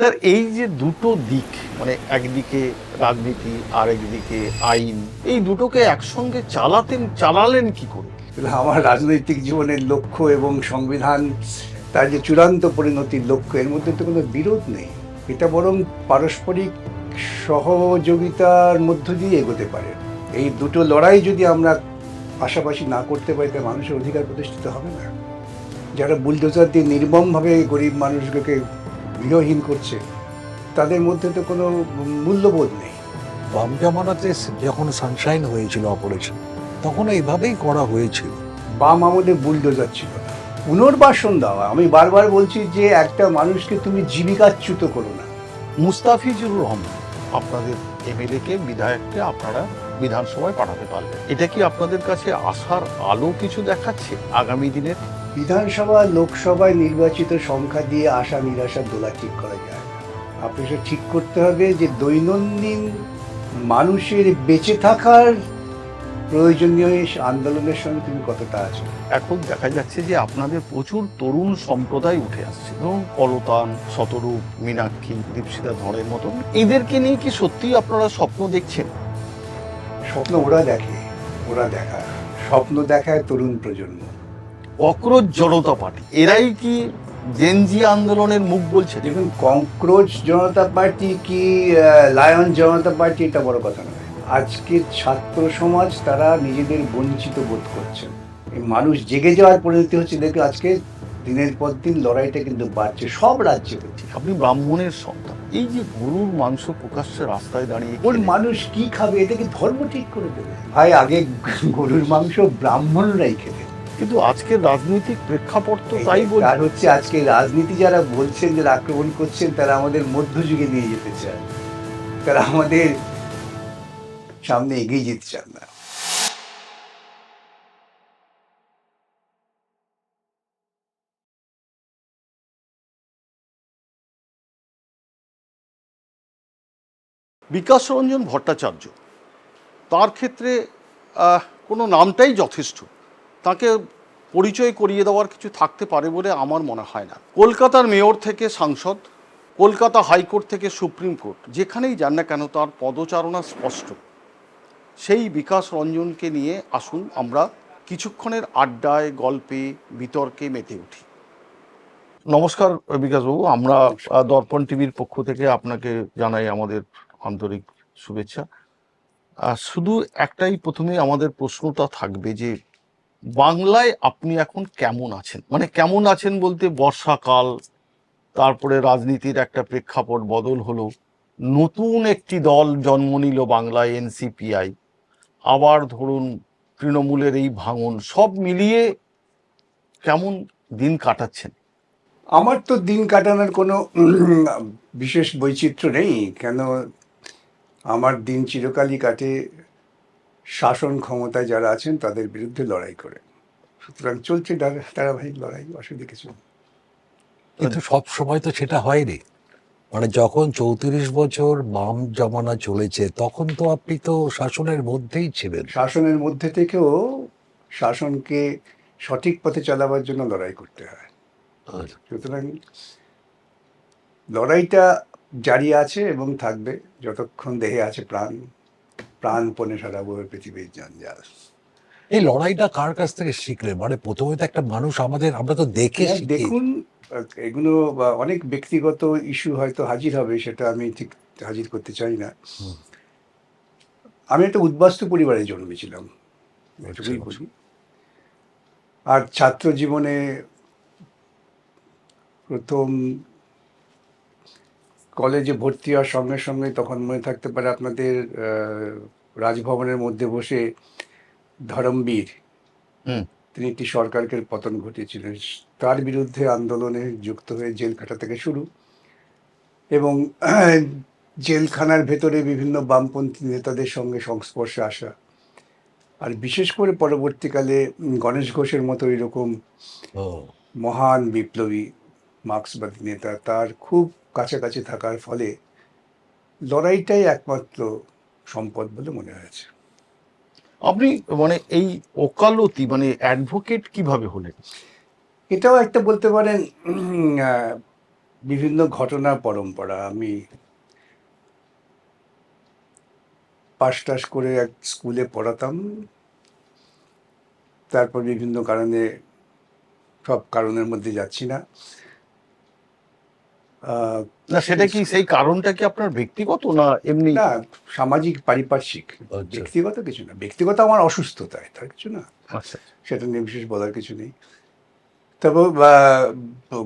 Sir, এই যে দুটো দিক, মানে একদিকে রাজনীতি আর একদিকে আইন, এই দুটোকে একসঙ্গে চালালেন কি করে? আমার রাজনৈতিক জীবনের লক্ষ্য এবং সংবিধান তার যে চূড়ান্ত পরিণতির লক্ষ্য, এর মধ্যে তো কোনো বিরোধ নেই। এটা বরং পারস্পরিক সহযোগিতার মধ্য দিয়ে এগোতে পারে। এই দুটো লড়াই যদি আমরা পাশাপাশি না করতে পারি, তাহলে মানুষের অধিকার প্রতিষ্ঠিত হবে না। যারা বুলডোজার দিয়ে নির্মমভাবে গরিব মানুষগুলোকে গৃহহীন করছে, তাদের মধ্যে তো কোনো মূল্যবোধ নেই। বাম জামানাতে যখন সানশাইন হয়েছিল অপারেশন, তখন এইভাবেই করা হয়েছিল। বাম আমলে বুলডোজার ছিল না, পুনর্বাসন দেওয়া। আমি বারবার বলছি যে একটা মানুষকে তুমি জীবিকাচ্যুত করো না। মুস্তাফিজুর রহমান আপনাদের এমএলএ বিধায়ককে আপনারা বিধানসভায় পাঠাতে পারলেন, এটা কি আপনাদের কাছে আশার আলো কিছু দেখাচ্ছে আগামী দিনের? বিধানসভা লোকসভায় নির্বাচিত সংখ্যা দিয়ে আশা নিরাশার দোলা ঠিক করা যায় না। আপনি সেটা ঠিক করতে হবে যে দৈনন্দিন মানুষের বেঁচে থাকার প্রয়োজনীয় আন্দোলনের সঙ্গে তুমি কতটা আছো। এখন দেখা যাচ্ছে যে আপনাদের প্রচুর তরুণ সম্প্রদায় উঠে আসছে, ধরুন কলতান, শতরূপ, মীনাক্ষী, দীপশিতা ধরের মতো, এদেরকে নিয়ে কি সত্যি আপনারা স্বপ্ন দেখছেন? স্বপ্ন ওরা দেখে, ওরা দেখায়, স্বপ্ন দেখায় তরুণ প্রজন্ম। অক্রোশ জনতা পার্টি, এরাই কি জেনজি আন্দোলনের মুখ বলছে? দেখুন, কংক্রোচ জনতা পার্টি কি লায়ন জনতা পার্টি, এটা বড় কথা নয়। আজকের ছাত্র সমাজ তারা নিজেদের বঞ্চিত বোধ করছেন। এই মানুষ জেগে যাওয়ার পরিণতি হচ্ছে। দেখে আজকে দিনের পর দিন লড়াইটা কিন্তু বাড়ছে, সব রাজ্যে হচ্ছে। আপনি ব্রাহ্মণের সন্তান, এই যে গরুর মাংস প্রকাশ্যে রাস্তায় দাঁড়িয়ে ওর মানুষ কি খাবে, এটা কি ধর্ম ঠিক করে দেবে? ভাই, আগে গরুর মাংস ব্রাহ্মণরাই খেতেন। কিন্তু আজকের রাজনৈতিক প্রেক্ষাপট তো তাই বলছে। আর হচ্ছে আজকে রাজনীতি যারা বলছেন, যারা আক্রমণ করছেন, তারা আমাদের মধ্যযুগে নিয়ে যেতে চান, তারা আমাদের সামনে এগিয়ে যেতে চান না। বিকাশ রঞ্জন ভট্টাচার্য, তার ক্ষেত্রে কোনো নামটাই যথেষ্ট, তাকে পরিচয় করিয়ে দেওয়ার কিছু থাকতে পারে বলে আমার মনে হয় না। কলকাতার মেয়র থেকে সাংসদ, কলকাতা হাইকোর্ট থেকে সুপ্রিম কোর্ট, যেখানেই যান না কেন তার পদচারণা স্পষ্ট। সেই বিকাশ রঞ্জনকে নিয়ে আসুন আমরা কিছুক্ষণের আড্ডায়, গল্পে, বিতর্কে মেতে উঠি। নমস্কার বিকাশবাবু, আমরা দর্পণ টিভির পক্ষ থেকে আপনাকে জানাই আমাদের আন্তরিক শুভেচ্ছা। শুধু একটাই প্রথমে আমাদের প্রশ্নটা থাকবে যে বাংলায় আপনি এখন কেমন আছেন? মানে কেমন আছেন বলতে, বর্ষাকাল, তারপরে রাজনীতির একটা প্রেক্ষাপট বদল হলো, নতুন একটি দল জন্ম নিল বাংলায়, এনসিপিআই, আবার ধরুন তৃণমূলের এই ভাঙন, সব মিলিয়ে কেমন দিন কাটাচ্ছেন? আমার তো দিন কাটানোর কোনো বিশেষ বৈচিত্র্য নেই। কেন, আমার দিন চিরকালই কাটে শাসন ক্ষমতায় যারা আছেন তাদের বিরুদ্ধে লড়াই করে। সুতরাং চলছে ধারাবাহিক লড়াই, অসুবিধা কিছু নেই। কিন্তু সব সময় তো সেটা হয়নি। মানে যখন 34 বছর বাম জমানা চলেছে, তখন তো আপনি তো শাসনের মধ্যেই ছিলেন। শাসনের মধ্যে থেকেও শাসনকে সঠিক পথে চালাবার জন্য লড়াই করতে হয়। সুতরাং লড়াইটা জারি আছে এবং থাকবে যতক্ষণ দেহে আছে প্রাণ। প্রাণপণে সারাবো পৃথিবীর জঞ্জাল। এই লড়াইটা কার কাছ থেকে শিখলেন? মানে প্রথমে তো একটা মানুষ, আমরা তো দেখে শিখি। দেখুন, এগুলো অনেক ব্যক্তিগত ইস্যু হয়তো হাজির হবে, সেটা আমি ঠিক হাজির করতে চাই না। আমি একটা উদ্বাস্তু পরিবারে জন্মেছিলাম, এটুকুই বলি। আর ছাত্র জীবনে প্রথম কলেজে ভর্তি হওয়ার সঙ্গে সঙ্গে, তখন মনে থাকতে পারে আপনাদের, রাজভবনের মধ্যে বসে ধরমবীর, তিনি একটি সরকারকে পতন ঘটিয়েছিলেন, তার বিরুদ্ধে আন্দোলনে যুক্ত হয়ে জেল খাটা থেকে শুরু, এবং জেলখানার ভেতরে বিভিন্ন বামপন্থী নেতাদের সঙ্গে সংস্পর্শে আসা। আর বিশেষ করে পরবর্তীকালে গণেশ ঘোষের মতো এরকম মহান বিপ্লবী মার্ক্সবাদী নেতা, তার খুব কাছাকাছি থাকার ফলে লড়াইটাই একমাত্র সম্পদ বলে মনে হয়েছে। আপনি মানে এই ওকালতি, মানে অ্যাডভোকেট কিভাবে হলেন? এটাও একটা বলতে পারেন বিভিন্ন ঘটনা পরম্পরা। আমি পাশ টাশ করে এক স্কুলে পড়াতাম, তারপর বিভিন্ন কারণে, সব কারণের মধ্যে যাচ্ছি না, আহ, না সেটা কি, সেই কারণটা কি আপনার ব্যক্তিগত না এমনি? না, সামাজিক পারিপার্শ্বিক, আচ্ছা। ব্যক্তিগত কিছু না, ব্যক্তিগত আমার অসুস্থতায়, তার কিছু না, আচ্ছা সেটা নিয়ে বিশেষ বলার কিছু নেই। তবে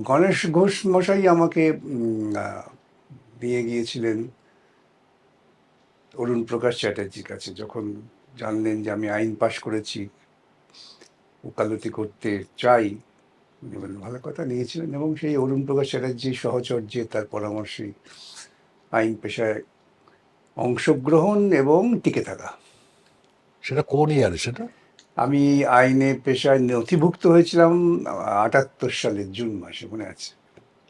গণেশ ঘোষ মশাই আমাকে নিয়ে গিয়েছিলেন অরুণ প্রকাশ চ্যাটার্জির কাছে, যখন জানলেন যে আমি আইন পাশ করেছি, ওকালতি করতে চাই। উনি বললেন ভালো কথা, নিয়েছিলেন, এবং সেই অরুণ প্রকাশ চ্যাটার্জির সহচর্যে, তার পরামর্শে আইন পেশায় অংশগ্রহণ এবং টিকে থাকা। সেটা কোন ইয়ারে সেটা? আমি আইনে পেশায় নথিভুক্ত হয়েছিলাম 78 সালের জুন মাসে, মনে আছে।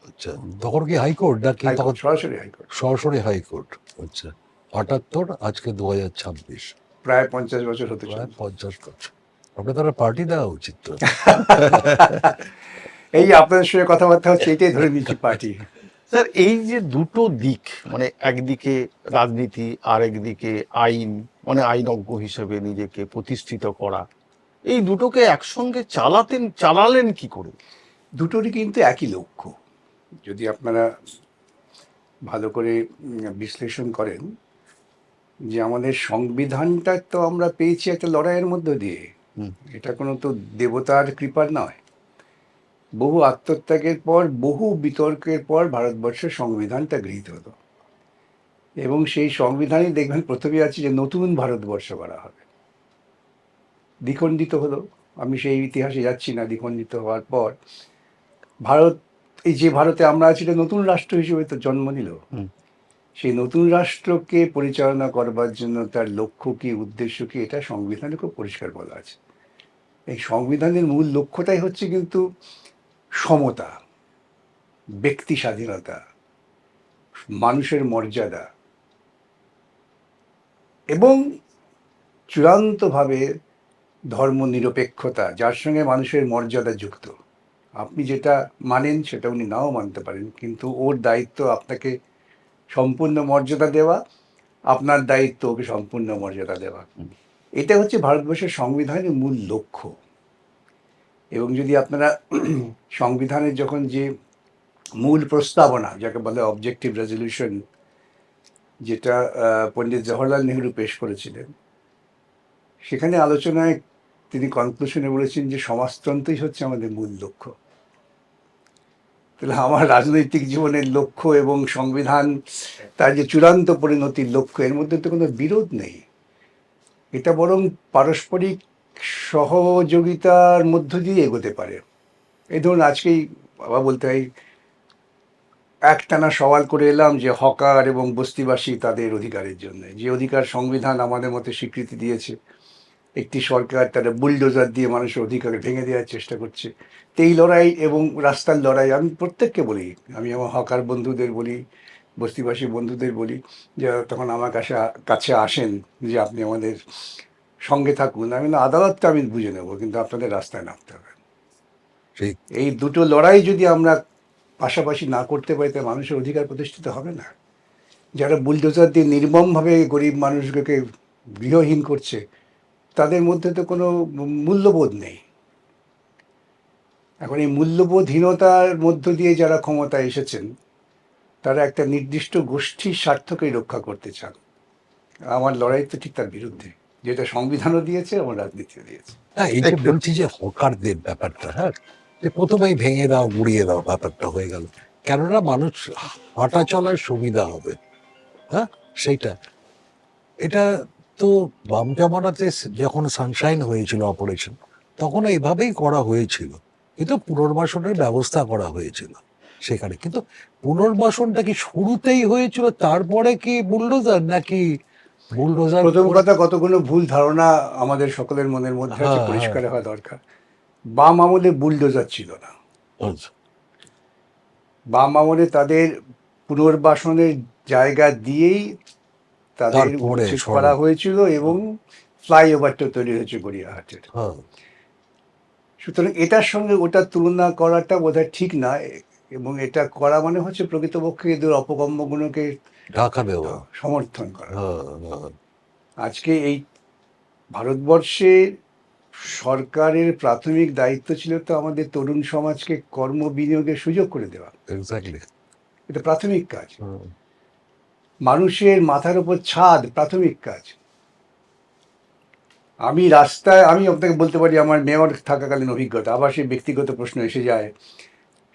আচ্ছা, তখন কি হাইকোর্ট নাকি তখন? হাইকোর্ট, সরাসরি হাইকোর্ট। সরাসরি হাইকোর্ট। আচ্ছা, 78, আজকে 2026, প্রায় 50 বছর হতে প্রায় চলে। 50 বছর। আপনার তারা পার্টি দেওয়া উচিত তো। এই আপনাদের সঙ্গে কথাবার্তা হচ্ছে, এটাই ধরে নিচ্ছি পার্টি। স্যার, এই যে দুটো দিক, মানে একদিকে রাজনীতি আর একদিকে আইন, মানে আইনজ্ঞ হিসেবে নিজেকে প্রতিষ্ঠিত করা, এই দুটোকে একসঙ্গে চালালেন কি করে? দুটোরই কিন্তু একই লক্ষ্য। যদি আপনারা ভালো করে বিশ্লেষণ করেন, যে আমাদের সংবিধানটা তো আমরা পেয়েছি একটা লড়াইয়ের মধ্য দিয়ে। হুম। এটা কোনো তো দেবতার কৃপার নয়। বহু আত্মত্যাগের পর, বহু বিতর্কের পর ভারতবর্ষের সংবিধানটা গৃহীত হলো, এবং সেই সংবিধানই দেখবেন প্রথমে আছে যে নতুন ভারতবর্ষ করা হবে। দ্বিখণ্ডিত হলো, আমি সেই ইতিহাসে যাচ্ছি না। দ্বিখণ্ডিত হওয়ার পর ভারত, এই যে ভারতে আমরা আছি, এটা নতুন রাষ্ট্র হিসেবে তো জন্ম নিল। হুম। সেই নতুন রাষ্ট্রকে পরিচালনা করবার জন্য তার লক্ষ্য কি, উদ্দেশ্য কি, এটা সংবিধানে খুব পরিষ্কার বলা আছে। এই সংবিধানের মূল লক্ষ্যটাই হচ্ছে কিন্তু সমতা, ব্যক্তি স্বাধীনতা, মানুষের মর্যাদা, এবং চূড়ান্তভাবে ধর্ম নিরপেক্ষতা, যার সঙ্গে মানুষের মর্যাদা যুক্ত। আপনি যেটা মানেন সেটা উনি নাও মানতে পারেন, কিন্তু ওর দায়িত্ব আপনাকে সম্পূর্ণ মর্যাদা দেওয়া, আপনার দায়িত্ব ওকে সম্পূর্ণ মর্যাদা দেওয়া। এটা হচ্ছে ভারতবর্ষের সংবিধানের মূল লক্ষ্য। এবং যদি আপনারা সংবিধানের যখন যে মূল প্রস্তাবনা, যাকে বলে অবজেক্টিভ রেজলিউশন, যেটা পণ্ডিত জওহরলাল নেহরু পেশ করেছিলেন, সেখানে আলোচনায় তিনি কনক্লুশনে বলেছেন যে সমাজতন্ত্রই হচ্ছে আমাদের মূল লক্ষ্য। তাহলে আমার রাজনৈতিক জীবনের লক্ষ্য এবং সংবিধান, তার যে চূড়ান্ত পরিণতির লক্ষ্য, এর মধ্যে তো কোনো বিরোধ নেই। এটা বরং পারস্পরিক সহযোগিতার মধ্য দিয়ে এগোতে পারে। এই ধরুন, আজকেই বাবা বলতে হয়, একটানা সওয়াল করে এলাম যে হকার এবং বস্তিবাসী তাদের অধিকারের জন্য, যে অধিকার সংবিধান আমাদের মতে স্বীকৃতি দিয়েছে, একটি সরকার তারা বুলডোজার দিয়ে মানুষের অধিকার ভেঙে দেওয়ার চেষ্টা করছে। তো এই লড়াই এবং রাস্তার লড়াই, আমি প্রত্যেককে বলি, আমি আমার হকার বন্ধুদের বলি, বস্তিবাসী বন্ধুদের বলি, যে তখন আমার কাছে আসেন যে আপনি আমাদের সঙ্গে থাকুন, আমি না, আদালতটা আমি বুঝে নেবো, কিন্তু আপনাদের রাস্তায় নামতে হবে। সেই এই দুটো লড়াই যদি আমরা পাশাপাশি না করতে পারি, তাহলে মানুষের অধিকার প্রতিষ্ঠিত হবে না। যারা বুলডোজার দিয়ে নির্মমভাবে গরিব মানুষগুলোকে গৃহহীন করছে, তাদের মধ্যে তো কোনো মূল্যবোধ নেই। এখন এই মূল্যবোধহীনতার মধ্য দিয়ে যারা ক্ষমতায় এসেছেন, তারা একটা নির্দিষ্ট গোষ্ঠীর স্বার্থকেই রক্ষা করতে চান। আমার লড়াই তো ঠিক তার বিরুদ্ধে, যেটা সংবিধানও দিয়েছে, আমার রাজনীতিও দিয়েছে। হ্যাঁ, এই যে বলছি যে হকারদের ব্যাপারটা, হ্যাঁ, যে প্রথমেই ভেঙে দাও গুড়িয়ে দাও ব্যাপারটা হয়ে গেল, কেননা মানুষ হাঁটা চলার সুবিধা হবে। হ্যাঁ, সেইটা, এটা তো বাম জামানাতে যখন সানশাইন হয়েছিল অপারেশন, তখন এইভাবেই করা হয়েছিল, কিন্তু পুনর্বাসনের ব্যবস্থা করা হয়েছিল সেখানে। কিন্তু পুনর্বাসনটা কি শুরুতেই হয়েছিল, তারপরে কি বুলডোজার, নাকি বুলডোজার? প্রথম কথা, কতগুলো ভুল ধারণা আমাদের সকলের মনের মধ্যে আছে, হ্যাঁ, পরিষ্কার হওয়া দরকার। বাম আমলে বুলডোজার ছিল না। আচ্ছা, বাম আমলে তাদের পুনর্বাসনের জায়গা দিয়েই তাদের তারপরে উচ্ছেদ সরব। করা হয়েছিল, এবং ফ্লাইওভারটা তৈরি হয়েছে গড়িয়াহাটের। হ্যাঁ, সুতরাং এটার সঙ্গে ওটার তুলনা করাটা বোধহয় ঠিক না। এবং এটা করা মানে হচ্ছে প্রকৃতপক্ষে এদের অপকর্মগুলোকে ঢাকা দেওয়া। সমর্থন করা। হ্যাঁ, হ্যাঁ। আজকে এই ভারতবর্ষের সরকারের প্রাথমিক দায়িত্ব ছিল তো আমাদের তরুণ সমাজকে কর্ম বিনিয়োগের সুযোগ করে দেওয়া। এক্স্যাক্টলি। এটা প্রাথমিক কাজ। মানুষের মাথার উপর ছাদ প্রাথমিক কাজ। আমি রাস্তায়, আমি আপনাকে বলতে পারি আমার মেয়র থাকাকালীন অভিজ্ঞতা, আবার সেই ব্যক্তিগত প্রশ্ন এসে যায়।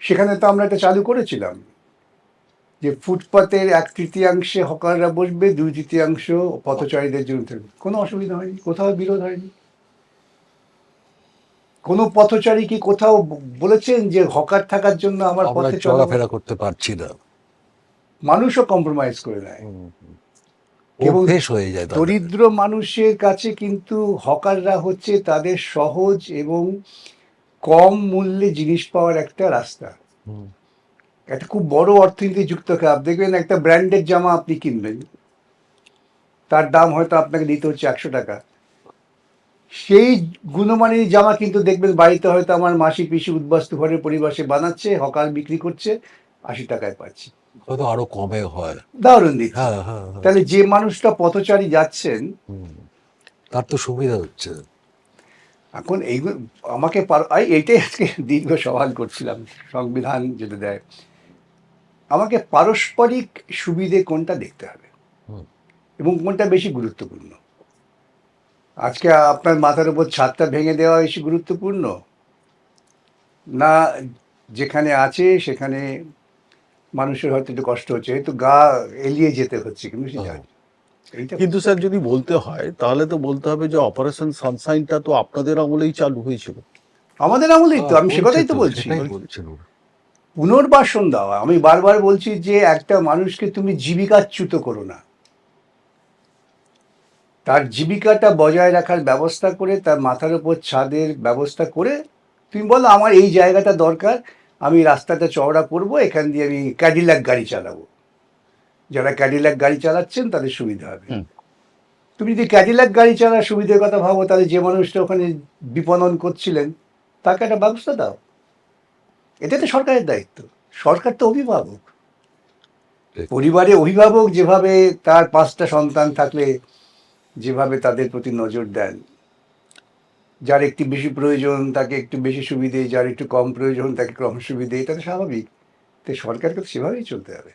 সেখানে তো আমরা এটা চালু করেছিলাম যে ফুটপাতের 1/3 হকাররা বসবে, 2/3 পথচারীদের জন্য থাকবে। কোনো অসুবিধা হয়নি, কোথাও বিরোধ হয়নি। কোনো পথচারী কি কোথাও বলেছেন যে হকার থাকার জন্য আমার আমরা পথে চলা? চলাফেরা করতে পারছি না, মানুষও কম্প্রোমাইজ করে নেয়। এবং অভ্যেস হয়ে যায় তাদের। দরিদ্র মানুষের কাছে কিন্তু হকাররা হচ্ছে তাদের সহজ এবং কম মূল্যে জিনিস পাওয়ার একটা রাস্তা। হুম। একটা খুব বড় অর্থনীতি যুক্ত খারাপ দেখবেন, একটা ব্র্যান্ডের জামা আপনি কিনবেন, তার দাম হয়তো আপনাকে দিতে হচ্ছে 100 টাকা। সেই গুণমানের জামা কিন্তু দেখবেন বাড়িতে হয়তো আমার মাসি পিসি উদ্বাস্তু ঘরের পরিবাসে বানাচ্ছে, হকার বিক্রি করছে, 80 টাকায় পাচ্ছি। হয়তো আরো কমে হয়। উদাহরণ দিচ্ছি। হ্যাঁ, হ্যাঁ, হ্যাঁ। তাহলে যে মানুষটা পথচারী যাচ্ছেন, তার তো সুবিধা হচ্ছে। এখন এইগুলো আমাকে এইটাই আজকে দীর্ঘ সওয়াল করছিলাম, সংবিধান যেটা দেয় আমাকে পারস্পরিক সুবিধে কোনটা দেখতে হবে হুম। এবং কোনটা বেশি গুরুত্বপূর্ণ। আজকে আপনার মাথার উপর ছাদটা ভেঙে দেওয়া বেশি গুরুত্বপূর্ণ, না যেখানে আছে সেখানে মানুষের হয়তো একটু কষ্ট হচ্ছে, হয়তো গা এলিয়ে যেতে হচ্ছে, কিন্তু সে যায়। এইটা কিন্তু স্যার যদি বলতে হয় তাহলে তো বলতে হবে যে অপারেশন সানশাইনটা তো আপনাদের আমলেই চালু হয়েছিল। আমাদের আমলেই তো, আমি সে কথাই তো বলছি। সেটাই বলছিল। পুনর্বাসন দেওয়া, আমি বারবার বলছি যে একটা মানুষকে তুমি জীবিকাচ্যুত করো না, তার জীবিকাটা বজায় রাখার ব্যবস্থা করে, তার মাথার উপর ছাদের ব্যবস্থা করে তুমি বলো আমার এই জায়গাটা দরকার, আমি রাস্তাটা চওড়া করব, এখান দিয়ে আমি ক্যাডিল্যাক গাড়ি চালাবো, যারা ক্যাডিল্যাক গাড়ি চালাচ্ছেন তাদের সুবিধা হবে। হুম। তুমি যদি ক্যাডিল্যাক গাড়ি চালার সুবিধার কথা ভাবো, তাহলে যে মানুষটা ওখানে বিপণন করছিলেন তাকে একটা ব্যবস্থা দাও। এটা তো সরকারের দায়িত্ব। সরকার তো অভিভাবক। ঠিক। পরিবারে অভিভাবক যেভাবে তার 5টা সন্তান থাকলে যেভাবে তাদের প্রতি নজর দেন, যার একটু বেশি প্রয়োজন তাকে একটু বেশি সুবিধে, যার একটু কম প্রয়োজন তাকে কম সুবিধে, এটা তো স্বাভাবিক। তাই সরকারকে তো সেভাবেই চলতে হবে।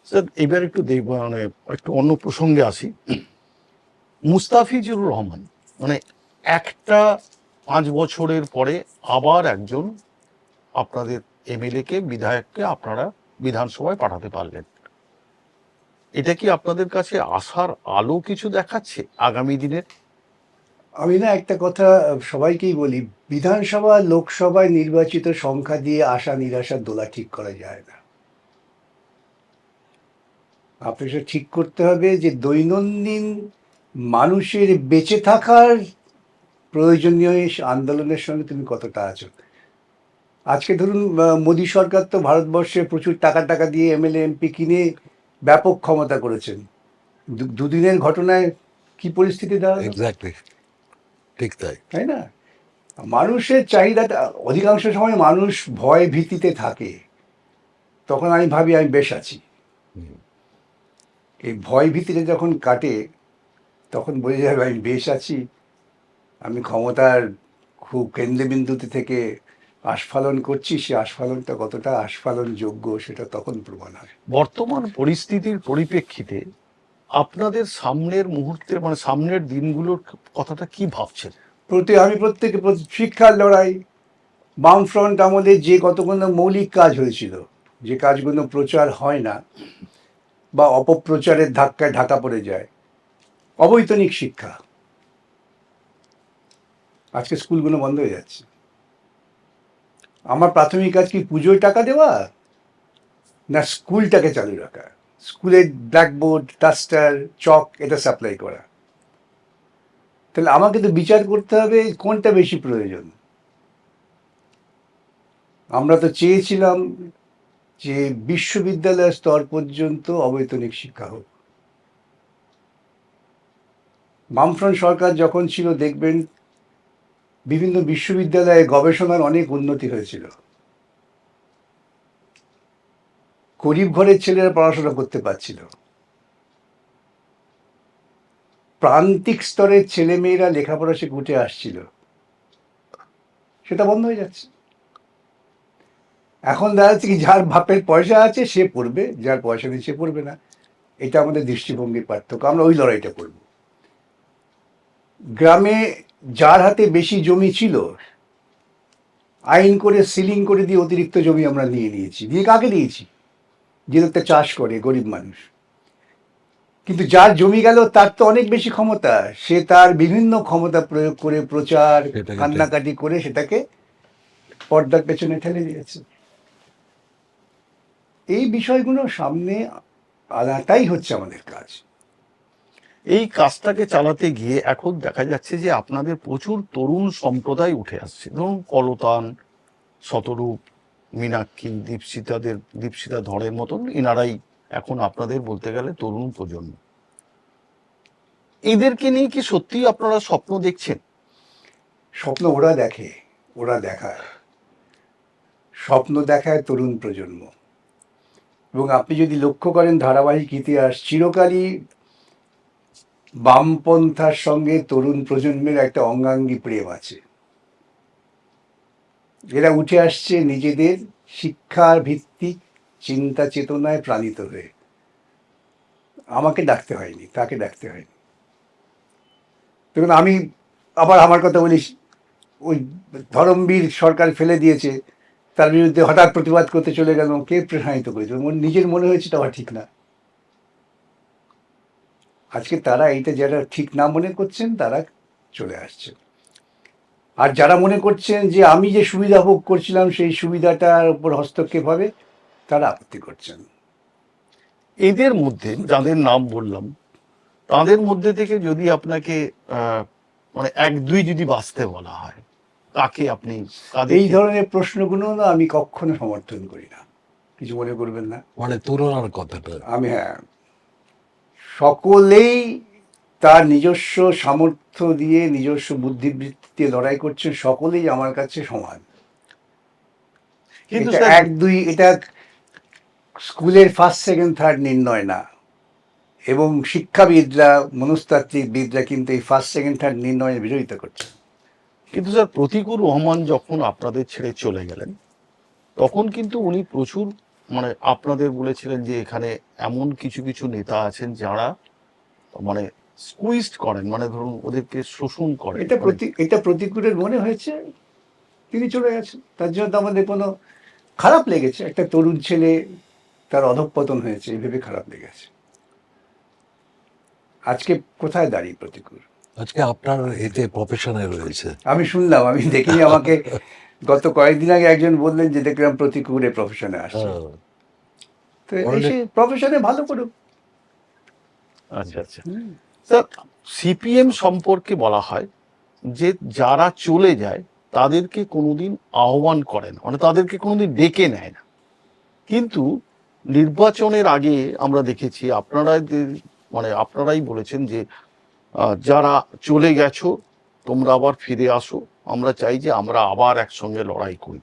স্যার এবার একটু দেখব, মানে একটু অন্য প্রসঙ্গে আসি। মুস্তাফিজুর রহমান মানে একটা 5 বছরের পরে আবার একজন আপনাদের এমএলএ বিধায়ককে আপনারা বিধানসভায় পাঠাতে পারলেন। এটা কি আপনাদের কাছে আশার আলো কিছু দেখাচ্ছে আগামী দিনের? আমি না একটা কথা সবাইকেই বলি, বিধানসভা লোকসভায় নির্বাচিত সংখ্যা দিয়ে আশা নিরাশার দোলা ঠিক করা যায় না। আপনাকে সেটা ঠিক করতে হবে যে দৈনন্দিন মানুষের বেঁচে থাকার প্রয়োজনীয় এই আন্দোলনের সঙ্গে তুমি কতটা আছো। আজকে ধরুন মোদী সরকার তো ভারতবর্ষে প্রচুর টাকা টাকা দিয়ে এমএলএ এমপি কিনে ব্যাপক ক্ষমতা করেছেন। দুদিনের ঘটনায় কি পরিস্থিতি দেওয়া হলো, এক্স্যাক্টলি, ঠিক তাই। তাই না? মানুষের চাহিদাটা, অধিকাংশ সময় মানুষ ভয় ভীতিতে থাকে, তখন আমি ভাবি আমি বেশ আছি। এই ভয় ভীতিটা যখন কাটে তখন বোঝা যাবে আমি বেশ আছি, আমি ক্ষমতার খুব কেন্দ্রবিন্দুতে থেকে আস্ফালন করছি, সে আস্ফালনটা কতটা আস্ফালন যোগ্য সেটা তখন প্রমাণ হয়। বর্তমান পরিস্থিতির পরিপ্রেক্ষিতে আপনাদের সামনের মুহূর্তে মানে সামনের দিনগুলোর কথাটা কি ভাবছেন? আমি প্রত্যেকে শিক্ষার লড়াই, বামফ্রন্ট আমলে যে কতগুলো মৌলিক কাজ হয়েছিল, যে কাজগুলো প্রচার হয় না বা অপপ্রচারের ধাক্কায় ঢাকা পড়ে যায়, অবৈতনিক শিক্ষা, আজকে স্কুলগুলো বন্ধ হয়ে যাচ্ছে। আমার প্রাথমিক কাজ কি পুজোয় টাকা দেওয়া, না স্কুলটাকে চালু রাখা, স্কুলের ব্ল্যাকবোর্ড, ডাস্টার, চক এটা সাপ্লাই করা। তাহলে আমাকে তো বিচার করতে হবে কোনটা বেশি প্রয়োজন। আমরা তো চেয়েছিলাম যে বিশ্ববিদ্যালয়ের স্তর পর্যন্ত অবৈতনিক শিক্ষা হোক। বামফ্রন্ট সরকার যখন ছিল দেখবেন বিভিন্ন বিশ্ববিদ্যালয়ে গবেষণার অনেক উন্নতি হয়েছিল। গরিব ঘরের ছেলেরা পড়াশোনা করতে পারছিল, প্রান্তিক স্তরের ছেলেমেয়েরা লেখাপড়া শিখে উঠে আসছিল, সেটা বন্ধ হয়ে যাচ্ছে। এখন দেখা যাচ্ছে কি, যার বাপের পয়সা আছে সে পড়বে, যার পয়সা নেই সে পড়বে না। এটা আমাদের দৃষ্টিভঙ্গির পার্থক্য, আমরা ওই লড়াইটা করব। গ্রামে যার হাতে বেশি জমি ছিল, আইন করে সিলিং করে দিয়ে অতিরিক্ত জমি আমরা নিয়ে নিয়েছি। দিয়ে কাকে দিয়েছি? যে লোকটা চাষ করে, গরিব মানুষ। কিন্তু যার জমি গেল তার তো অনেক বেশি ক্ষমতা, সে তার বিভিন্ন ক্ষমতা প্রয়োগ করে প্রচার সেটাকে কান্নাকাটি করে সেটাকে পর্দার পেছনে ঠেলে দিয়েছে। এই বিষয়গুলো সামনে আনাটাই হচ্ছে আমাদের কাজ। এই কাজটাকে চালাতে গিয়ে এখন দেখা যাচ্ছে যে আপনাদের প্রচুর তরুণ সম্প্রদায় উঠে আসছে, ধরুন কলতান, শতরূপ, মীনাক্ষী, দীপশিতা ধরের মতন এনারাই এখন আপনাদের বলতে গেলে তরুণ প্রজন্ম। এদেরকে নিয়ে কি সত্যি আপনারা স্বপ্ন দেখছেন? স্বপ্ন ওরা দেখে, ওরা দেখায়, স্বপ্ন দেখায় তরুণ প্রজন্ম। এবং আপনি যদি লক্ষ্য করেন ধারাবাহিক ইতিহাস, চিরকালই বামপন্থার সঙ্গে তরুণ প্রজন্মের একটা অঙ্গাঙ্গী প্রেম আছে। এরা উঠে আসছে নিজেদের শিক্ষার ভিত্তিক চিন্তা চেতনায় প্রাণিত হয়ে। আমাকে ডাকতে হয়নি, তাকে ডাকতে হয়নি। দেখুন, আমি আবার আমার কথা বলি, ওই ধরমবীর সরকার ফেলে দিয়েছে, তার বিরুদ্ধে হঠাৎ প্রতিবাদ করতে চলে গেল, কে প্রসারিত করেছে? নিজের মনে হয়েছে এটা ঠিক না। আজকে তারা এইটা যারা ঠিক না মনে করছেন তারা চলে আসছে, আর যারা মনে করছেন যে আমি যে সুবিধা ভোগ করছিলাম সেই সুবিধাটার উপর হস্তক্ষেপ হবে, তারা আপত্তি করছেন। এদের মধ্যে যাদের নাম বললাম, তাদের মধ্যে থেকে যদি আপনাকে মানে এক দুই যদি বাঁচতে বলা হয়, কাকে আপনি এই ধরনের প্রশ্নগুলো না আমি কখনো সমর্থন করি না, কিছু মনে করবেন না। মানে তুলনার কথাটা আমি, হ্যাঁ, সকলেই তার নিজস্ব সামর্থ্য দিয়ে নিজস্ব বুদ্ধিবৃত্তিতে লড়াই করছেন, সকলেই আমার কাছে সমান। কিন্তু এটা এক দুই, এটা স্কুলের ফার্স্ট সেকেন্ড থার্ড নির্ণয় না। এবং শিক্ষাবিদরা, মনস্তাত্ত্বিকবিদরা কিন্তু এই ফার্স্ট সেকেন্ড থার্ড নির্ণয়ের বিরোধিতা করছেন। কিন্তু স্যার, প্রতিকুর রহমান যখন আপনাদের ছেড়ে চলে গেলেন, তখন কিন্তু উনি প্রচুর মানে আপনাদের বলেছিলেন যে এখানে এমন কিছু কিছু নেতা আছেন যারা মানে স্কুইজড করেন, মানে ধরুন ওদেরকে শোষণ করেন। এটা প্রতিকূলের মনে হয়েছে, তিনি চলে গেছেন, তার জন্য তো আমাদের কোনো খারাপ লেগেছে। একটা তরুণ ছেলে তার অধঃপতন হয়েছে এই ভেবে খারাপ লেগেছে। আজকে কোথায় দাঁড়িয়ে প্রতিকূল? আজকে আপনার এতে প্রফেশনে রয়েছে। আমি শুনলাম, আমি দেখিনি, আমাকে গত কয়েকদিন আগে একজন বললেন যে দেখলাম প্রতিকূলে প্রফেশনে আসছে। তো এসে প্রফেশনে ভালো করুক। আচ্ছা আচ্ছা স্যার, সিপিএম সম্পর্কে বলা হয় যে যারা চলে যায় তাদেরকে কোনোদিন আহ্বান করে না, মানে তাদেরকে কোনোদিন ডেকে নেয় না। কিন্তু নির্বাচনের আগে আমরা দেখেছি মানে আপনারাই বলেছেন যে যারা চলে গেছো তোমরা আবার ফিরে আসো, আমরা চাই যে আমরা আবার একসঙ্গে লড়াই করি।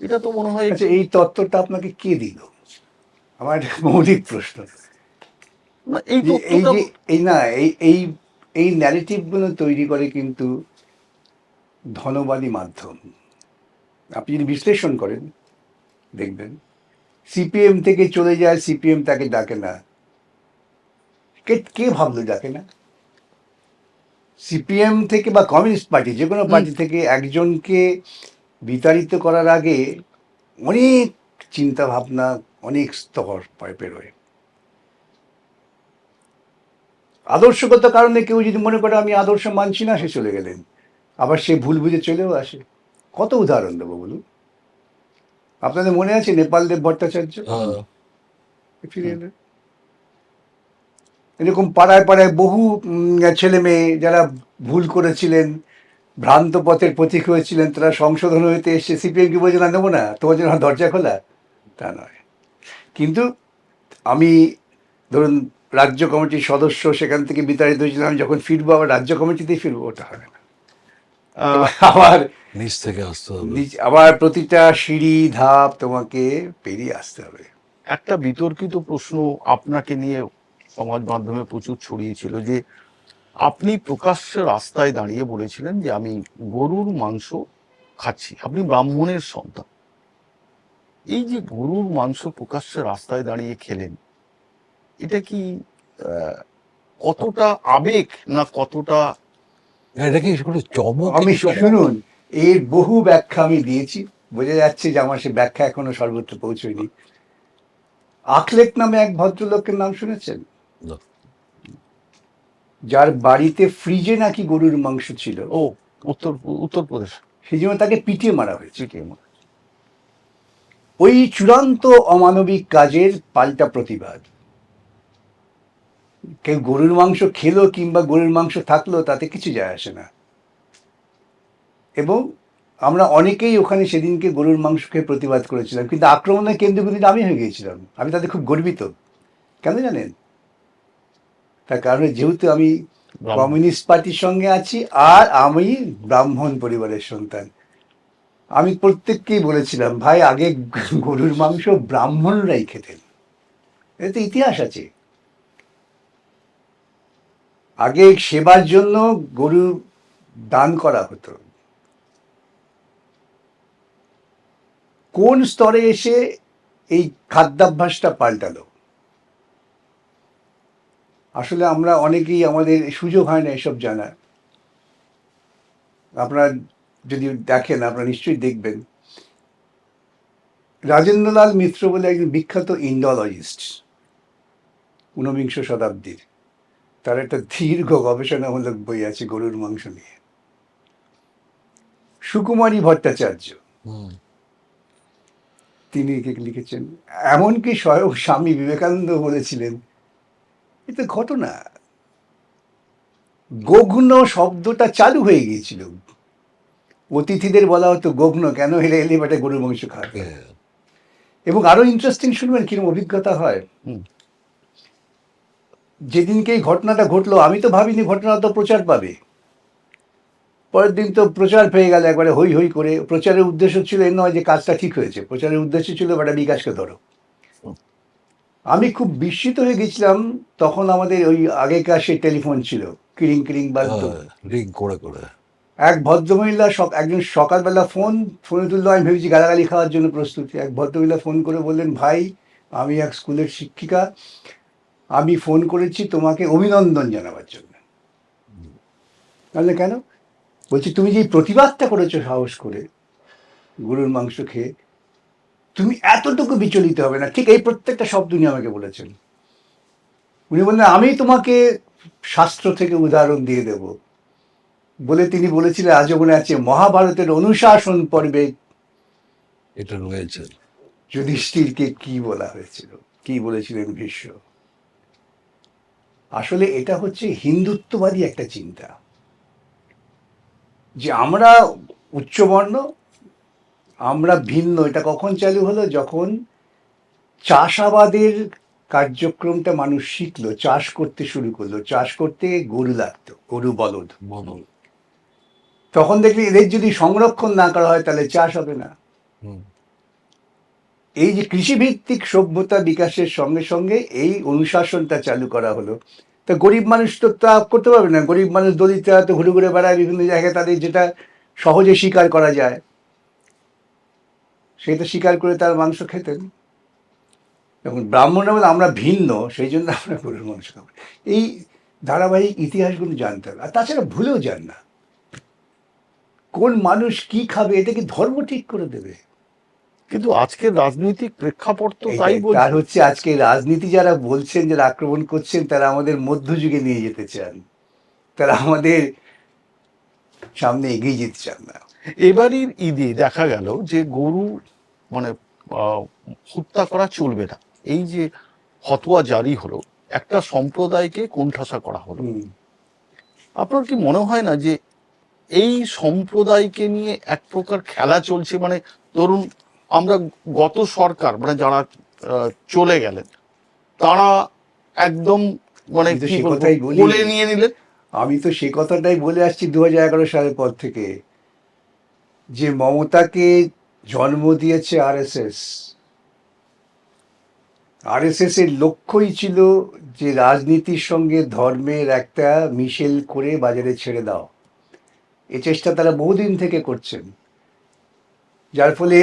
এটা তো মনে হয় আচ্ছা, এই তত্ত্বটা আপনাকে কে দিল? আমার একটা মৌলিক প্রশ্ন। না, এই যে তথ্যটা এই না, এই এই ন্যারেটিভগুলো তৈরি করে কিন্তু ধনবাদী মাধ্যম। আপনি যদি বিশ্লেষণ করেন দেখবেন সিপিএম থেকে চলে যায়, সিপিএম তাকে ডাকে না। কে কে ভাবলো ডাকে না? সিপিএম থেকে বা কমিউনিস্ট পার্টি, যে কোনো পার্টি থেকে একজনকে বিতাড়িত করার আগে অনেক চিন্তা ভাবনা, অনেক স্তর পেরোয়। আদর্শগত কারণে কেউ যদি মনে করে আমি আদর্শ মানছি না, সে চলে গেলেন, আবার সে ভুল বুঝে চলেও আসে। কত উদাহরণ দেবো বলুন? আপনাদের মনে আছে নেপালদেব ভট্টাচার্য ফিরে এলেন। এরকম পাড়ায় পাড়ায় বহু ছেলে মেয়ে যারা ভুল করেছিলেন, ভ্রান্ত পথের পথিক হয়েছিলেন, তারা সংশোধন হইতে এসে সিপিএম কি বলছে না দেবো না, তোমার জন্য দরজা খোলা? তা নয়। কিন্তু আমি ধরুন রাজ্য কমিটির সদস্য, সেখান থেকে বিতাড়িত হয়েছিলাম, আমি যখন ফিরবো আবার রাজ্য কমিটিতেই ফিরবো, ওটা হবে না। আবার নিচ থেকে আসতে হবে, আবার প্রতিটা সিঁড়ি ধাপ তোমাকে পেরিয়ে আসতে হবে। একটা বিতর্কিত প্রশ্ন আপনাকে নিয়ে সমাজ মাধ্যমে প্রচুর ছড়িয়েছিল যে আপনি প্রকাশ্যে রাস্তায় দাঁড়িয়ে বলেছিলেন যে আমি গরুর মাংস খাচ্ছি। আপনি ব্রাহ্মণের সন্তান, এই যে গরুর মাংস প্রকাশ্যে রাস্তায় দাঁড়িয়ে খেলেন, এটা কি আহ, কতটা আবেগ না কতটা? এটা কি কোনো চমক? আমি কিছু? শুনুন, এর বহু ব্যাখ্যা আমি দিয়েছি, বোঝা যাচ্ছে যে আমার সে ব্যাখ্যা এখনো সর্বত্র পৌঁছয়নি। আখলেক নামে এক ভদ্রলোকের নাম শুনেছেন? না। যার বাড়িতে ফ্রিজে নাকি গরুর মাংস ছিল, ও, উত্তর উত্তরপ্রদেশ। সেই জন্য তাকে পিটিয়ে মারা হয়েছে। চিটিয়ে মারা। ওই চূড়ান্ত অমানবিক কাজের পাল্টা প্রতিবাদ। কেউ গরুর মাংস খেলো কিংবা গরুর মাংস থাকলো তাতে কিছু যায় আসে না। এবং আমরা অনেকেই ওখানে সেদিনকে গরুর মাংস খেয়ে প্রতিবাদ করেছিলাম, কিন্তু আক্রমণের কেন্দ্রবিন্দু আমি হয়ে গিয়েছিলাম। আমি তাতে খুব গর্বিত। কেন জানেন? তার কারণে যেহেতু আমি ব্রাহ্মণ। কমিউনিস্ট পার্টির সঙ্গে আছি আর আমি ব্রাহ্মণ পরিবারের সন্তান। আমি প্রত্যেককেই বলেছিলাম, ভাই আগে গরুর মাংস ব্রাহ্মণরাই খেতেন, এতে ইতিহাস আছে। আগে সেবার জন্য গরু দান করা হতো। কোন স্তরে এসে এই খাদ্যাভ্যাসটা পাল্টালো? আসলে আমরা অনেকেই, আমাদের সুযোগ হয় না এসব জানার। আপনারা যদি দেখেন, আপনারা নিশ্চয়ই দেখবেন, রাজেন্দ্রলাল মিত্র বলে একজন বিখ্যাত ইন্ডোলজিস্ট, 19বিংশ শতাব্দীর, তার একটা দীর্ঘ গবেষণামূলক বই আছে গরুর মাংস নিয়ে। সুকুমারী ভট্টাচার্য হুম। তিনি লিখেছেন, এমনকি স্বয়ং স্বামী বিবেকানন্দ বলেছিলেন, এটা ঘটনা। গঘ্ন শব্দটা চালু হয়ে গিয়েছিল। অতিথিদের বলা হতো গঘ্ন, কেন এলে এলে বেটা গরুর মাংস খাবে। হ্যাঁ। এবং আরো ইন্টারেস্টিং শুনবেন কিরকম অভিজ্ঞতা হয়। হুম। যেদিনকে এই ঘটনাটা ঘটলো, আমি তো ভাবিনি ঘটনাটা তো প্রচার পাবে। পরের দিন তো প্রচার পেয়ে গেল একবারে হই হই করে। প্রচারের উদ্দেশ্য ছিল এ নয় যে কাজটা ঠিক হয়েছে, প্রচারের উদ্দেশ্য ছিল বেটা বিকাশকে ধরো। আমি খুব বিস্মিত হয়ে গেছিলাম। তখন আমাদের ওই আগেকার সেই টেলিফোন ছিল, কিরিং কিরিং বাজতো। রিং করে করে। এক ভদ্রমহিলা একজন সকালবেলা ফোনে তুললো, আমি ভেবেছি গালাগালি খাওয়ার জন্য প্রস্তুতি। এক ভদ্রমহিলা ফোন করে বললেন, ভাই আমি এক স্কুলের শিক্ষিকা, আমি ফোন করেছি তোমাকে অভিনন্দন জানাবার জন্য। তাহলে কেন? বলছি তুমি যে প্রতিবাদটা করেছো সাহস করে গরুর মাংস খেয়ে, তুমি এতটুকু বিচলিত হবে না। ঠিক এই প্রত্যেকটা শব্দ উনি আমাকে বলেছেন। উনি বললেন, আমি তোমাকে শাস্ত্র থেকে উদাহরণ দিয়ে দেব। বলে তিনি বলেছিলেন, আজও মনে আছে, মহাভারতের অনুশাসন পর্বে এটা রয়েছে। যুধিষ্ঠিরকে কি বলা হয়েছিল, কি বলেছিলেন ভীষ্ম। আসলে এটা হচ্ছে হিন্দুত্ববাদী একটা চিন্তা, যে আমরা উচ্চবর্ণ, আমরা ভিন্ন। এটা কখন চালু হলো? যখন চাষাবাদের কার্যক্রমটা মানুষ শিখলো, চাষ করতে শুরু করলো। চাষ করতে গরু লাগতো, গরু বলদ। বদল। তখন দেখলি এদের যদি সংরক্ষণ না করা হয় তাহলে চাষ হবে না। হুম। এই যে কৃষিভিত্তিক সভ্যতা বিকাশের সঙ্গে সঙ্গে এই অনুশাসনটা চালু করা হলো। তা গরিব মানুষ তো তা করতে পারবে না। গরিব মানুষ দলিতরা তো ঘুরে ঘুরে বেড়ায় বিভিন্ন জায়গায়, তাদের যেটা সহজে শিকার করা যায় সেটা শিকার করে তার মাংস খেতেন। যখন ব্রাহ্মণরা বলে আমরা ভিন্ন, সেই জন্য আমরা গরুর মাংস খাবো। এই ধারাবাহিক ইতিহাসগুলো জানতে হবে। আর তাছাড়া ভুলেও যান না, কোন মানুষ কি খাবে এটা কি ধর্ম ঠিক করে দেবে? কিন্তু আজকের রাজনৈতিক প্রেক্ষাপট তো তাই তার বলছে। হচ্ছে আজকে রাজনীতি যারা বলছেন, যারা আক্রমণ করছেন, তারা আমাদের মধ্যযুগে নিয়ে যেতে চান, তারা আমাদের সামনে এগিয়ে যেতে চান না। এবারের ঈদে দেখা গেল যে গরু মানে হত্যা করা চলবে না, এই যে ফতোয়া জারি হলো, একটা সম্প্রদায়কে কোণঠাসা করা হলো। আপনার কি মনে হয় না যে এই সম্প্রদায়কে নিয়ে এক প্রকার খেলা চলছে? মানে ধরুন, আমরা গত সরকার মানে যারা চলে গেলেন, তারা একদম মানে আমি তো কি সে বলবো কথাই বলি, কোলে নিয়ে নিলেন। আমি তো সে কথাটাই বলে আসছি 2011 সালের পর থেকে, যে মমতাকে জন্ম দিয়েছে আরএসএস, আরএসএস এর লক্ষ্যই ছিল যে রাজনীতির সঙ্গে ধর্মের একটা মিশেল করে বাজারে ছেড়ে দাও। এই চেষ্টা তারা বহুদিন থেকে করছেন, যার ফলে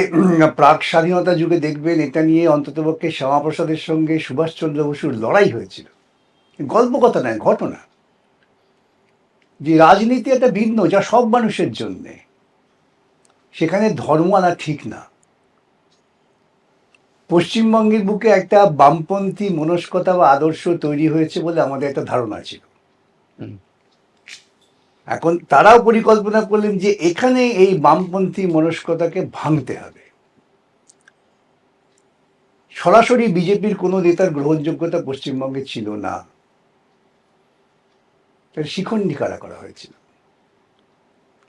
প্রাক স্বাধীনতা যুগে দেখবেন এটা নিয়ে অন্ততপক্ষে শ্যামাপ্রসাদের সঙ্গে সুভাষচন্দ্র বসুর লড়াই হয়েছিল। গল্প কথা নয়, ঘটনা। যে রাজনীতি একটা ভিন্ন, যা সব মানুষের জন্যে, সেখানে ধর্ম আনা ঠিক না। পশ্চিমবঙ্গের বুকে একটা বামপন্থী মনস্কতা বা আদর্শ তৈরি হয়েছে বলে আমাদের একটা ধারণা ছিল। এখন তারাও পরিকল্পনা করলেন যে এখানে এই বামপন্থী মনস্কতাকে ভাঙতে হবে। সরাসরি বিজেপির কোনো নেতার গ্রহণযোগ্যতা পশ্চিমবঙ্গে ছিল না, তার শিখণ্ডী কারা করা হয়েছিল।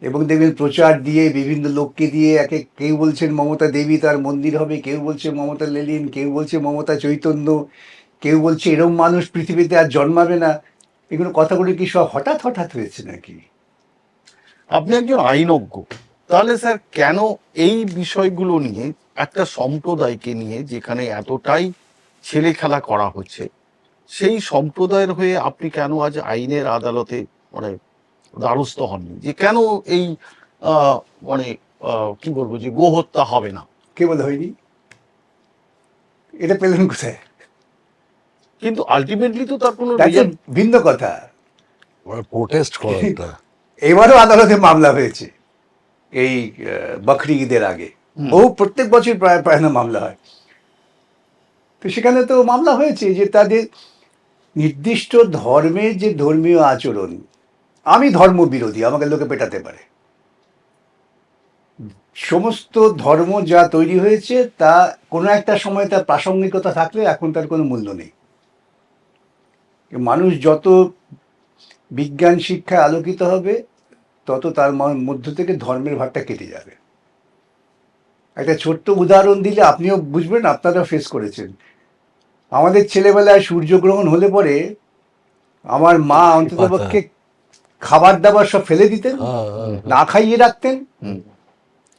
এবং দেখবেন প্রচার দিয়ে বিভিন্ন লোককে দিয়ে কেউ বলছেন মমতা দেবী তার মন্দির হবে, কেউ বলছে মমতা লেলিন, কেউ বলছে মমতা চৈতন্য, কেউ বলছে এরম মানুষ পৃথিবীতে আর জন্মাবে না। এগুলো কথাগুলো কি সব হঠাৎ হঠাৎ হয়েছে নাকি? আপনি একজন আইনজ্ঞ, তাহলে স্যার কেন এই বিষয়গুলো নিয়ে একটা সম্প্রদায়কে নিয়ে যেখানে এতটাই ছেলে খেলা করা হচ্ছে, সেই সম্প্রদায়ের হয়ে আপনি কেন আজ আইনের আদালতে মানে দ্বারস্থ হননি, যে কেন এই মানে কি বলবো, যে গোহত্যা হবে না? কে বলে হয়নি? এটা পেলেন কোথায়? কিন্তু আলটিমেটলি তো তার কোনো That's a ভিন্ন কথা। প্রোটেস্ট করাটা এবারও আদালতে মামলা হয়েছে এই বকরি ঈদের আগে। প্রত্যেক বছর প্রায় প্রায় না মামলা হয়। তো সেখানে তো মামলা হয়েছে যে তাদের নির্দিষ্ট ধর্মের যে ধর্মীয় আচরণ, আমি ধর্ম বিরোধী, আমাকে লোকে পেটাতে পারে, সমস্ত ধর্ম যা তৈরি হয়েছে তা কোনো একটা সময় তার প্রাসঙ্গিকতা থাকলে এখন তার কোনো মূল্য নেই। মানুষ যত বিজ্ঞান শিক্ষায় আলোকিত হবে তত তার মধ্য থেকে ধর্মের ভাগটা কেটে যাবে। একটা ছোট্ট উদাহরণ দিলে আপনিও বুঝবেন, আপনারা ফেস করেছেন। আমাদের ছেলেবেলায় সূর্যগ্রহণ হলে পরে আমার মা অন্ততপক্ষে খাবার দাবার সব ফেলে দিতেন, না খাইয়ে রাখতেন,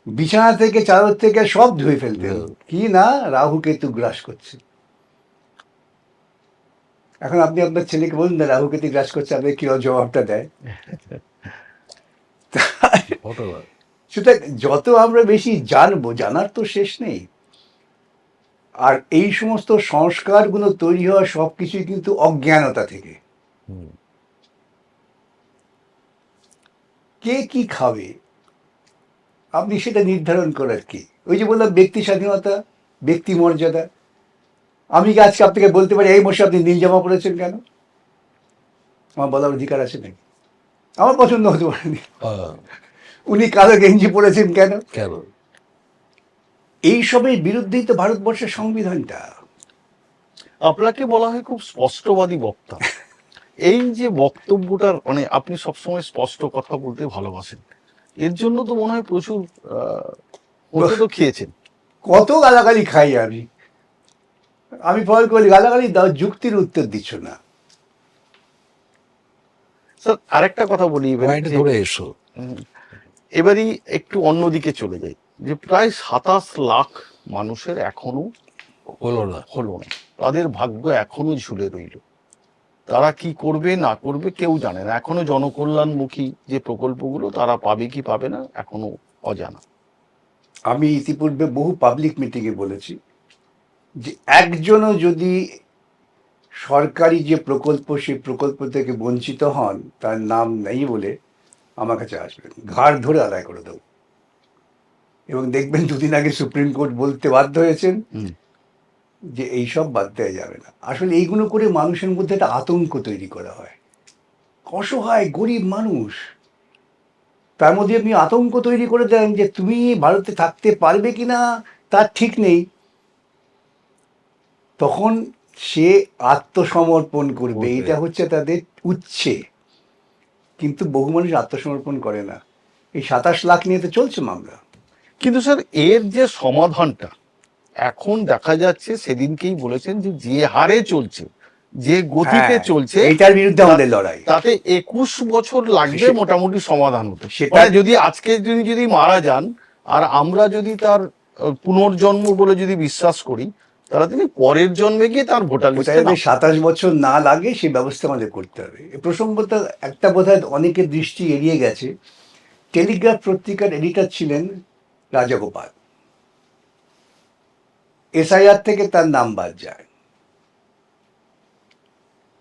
বিছানা থেকে চাদর থেকে সব ধুয়ে ফেলতেন, কি না রাহু কেতু গ্রাস করছে। এখন আপনি আপনার ছেলেকে বলুন না রাহু কেতু গ্রাস করছে, আপনি কি জবাবটা দেয়? সুতরাং যত আমরা বেশি জানবো, জানার তো শেষ নেই। আর এই সমস্ত সংস্কারগুলো তৈরি হওয়া সবকিছুই কিন্তু অজ্ঞানতা থেকে। কে কি খাবে আপনি সেটা নির্ধারণ করার কি? ওই যে বললাম ব্যক্তি স্বাধীনতা, ব্যক্তি মর্যাদা। আমি কি আজকে আপনাকে বলতে পারি এই মশে আপনি নীল জামা পরেছেন কেন? আমার বলার অধিকার আছে নাকি? আমার পছন্দ হতে পারেনি। উনি কালো গেঞ্জি পরেছেন কেন? এইসবের বিরুদ্ধেই তো ভারতবর্ষের সংবিধানটা। আপনাকে বলা হয় খুব স্পষ্টবাদী বক্তা। এই যে বক্তব্যটার মানে আপনি সবসময় স্পষ্ট কথা বলতে ভালোবাসেন, এর জন্য তো মনে হয় প্রচুর তো খেয়েছেন। কত গালাগালি খাই আমি ভয় করি গালাগালি দাও, যুক্তির উত্তর দিচ্ছ না। স্যার আরেকটা কথা বলি, ধরে এসো। এবারই একটু অন্যদিকে চলে যাই, যে প্রায় 27 লাখ মানুষের এখনো হলো না, তাদের ভাগ্য এখনো ঝুলে রইল। তারা কি করবে না করবে কেউ জানে না। এখনো জনকল্যাণমুখী যে প্রকল্পগুলো তারা পাবে কি পাবে না এখনো অজানা। আমি ইতিপূর্বে বহু পাবলিক মিটিংয়ে বলেছি যে একজনও যদি সরকারি যে প্রকল্প সেই প্রকল্প থেকে বঞ্চিত হন, তার নাম নেই বলে আমার কাছে আসবেন, ঘাড় ধরে আদায় করে দেব। এবং দেখবেন দুদিন আগে সুপ্রিম কোর্ট বলতে বাধ্য হয়েছেন যে এইসব বাদ দেওয়া যাবে না। আসলে এইগুলো করে মানুষের মধ্যে একটা আতঙ্ক তৈরি করা হয়। অসহায় গরিব মানুষ, তার মধ্যে আপনি আতঙ্ক তৈরি করে দেন যে তুমি ভারতে থাকতে পারবে কিনা তার ঠিক নেই, তখন সে আত্মসমর্পণ করবে। এটা হচ্ছে তাদের উচ্ছে। কিন্তু বহু মানুষ আত্মসমর্পণ করে না। এই 27 লাখ নিয়ে তো চলছে মামলা। কিন্তু স্যার এর যে সমাধানটা এখন দেখা যাচ্ছে, সেদিনকেই বলেছেন যে যে হারে চলছে, যে গতিতে চলছে, এটার বিরুদ্ধে আমাদের লড়াই। তাতে 21 বছর লাগবে মোটামুটি সমাধান হতে। সেটা যদি আজকে যদি মারা যান আর আমরা যদি তার পুনর্জন্ম বলে যদি বিশ্বাস করি, তাহলে তিনি পরের জন্মে গিয়ে তার ভোটার ওটা লিস্টে যাতে 27 বছর না লাগে সেই ব্যবস্থা আমাদের করতে হবে। এই প্রসঙ্গটা একটা বোধহয় অনেকের দৃষ্টি এড়িয়ে গেছে। টেলিগ্রাফ পত্রিকার এডিটর ছিলেন রাজাগোপাল। এসআইআর থেকে তার নাম বাদ যায়।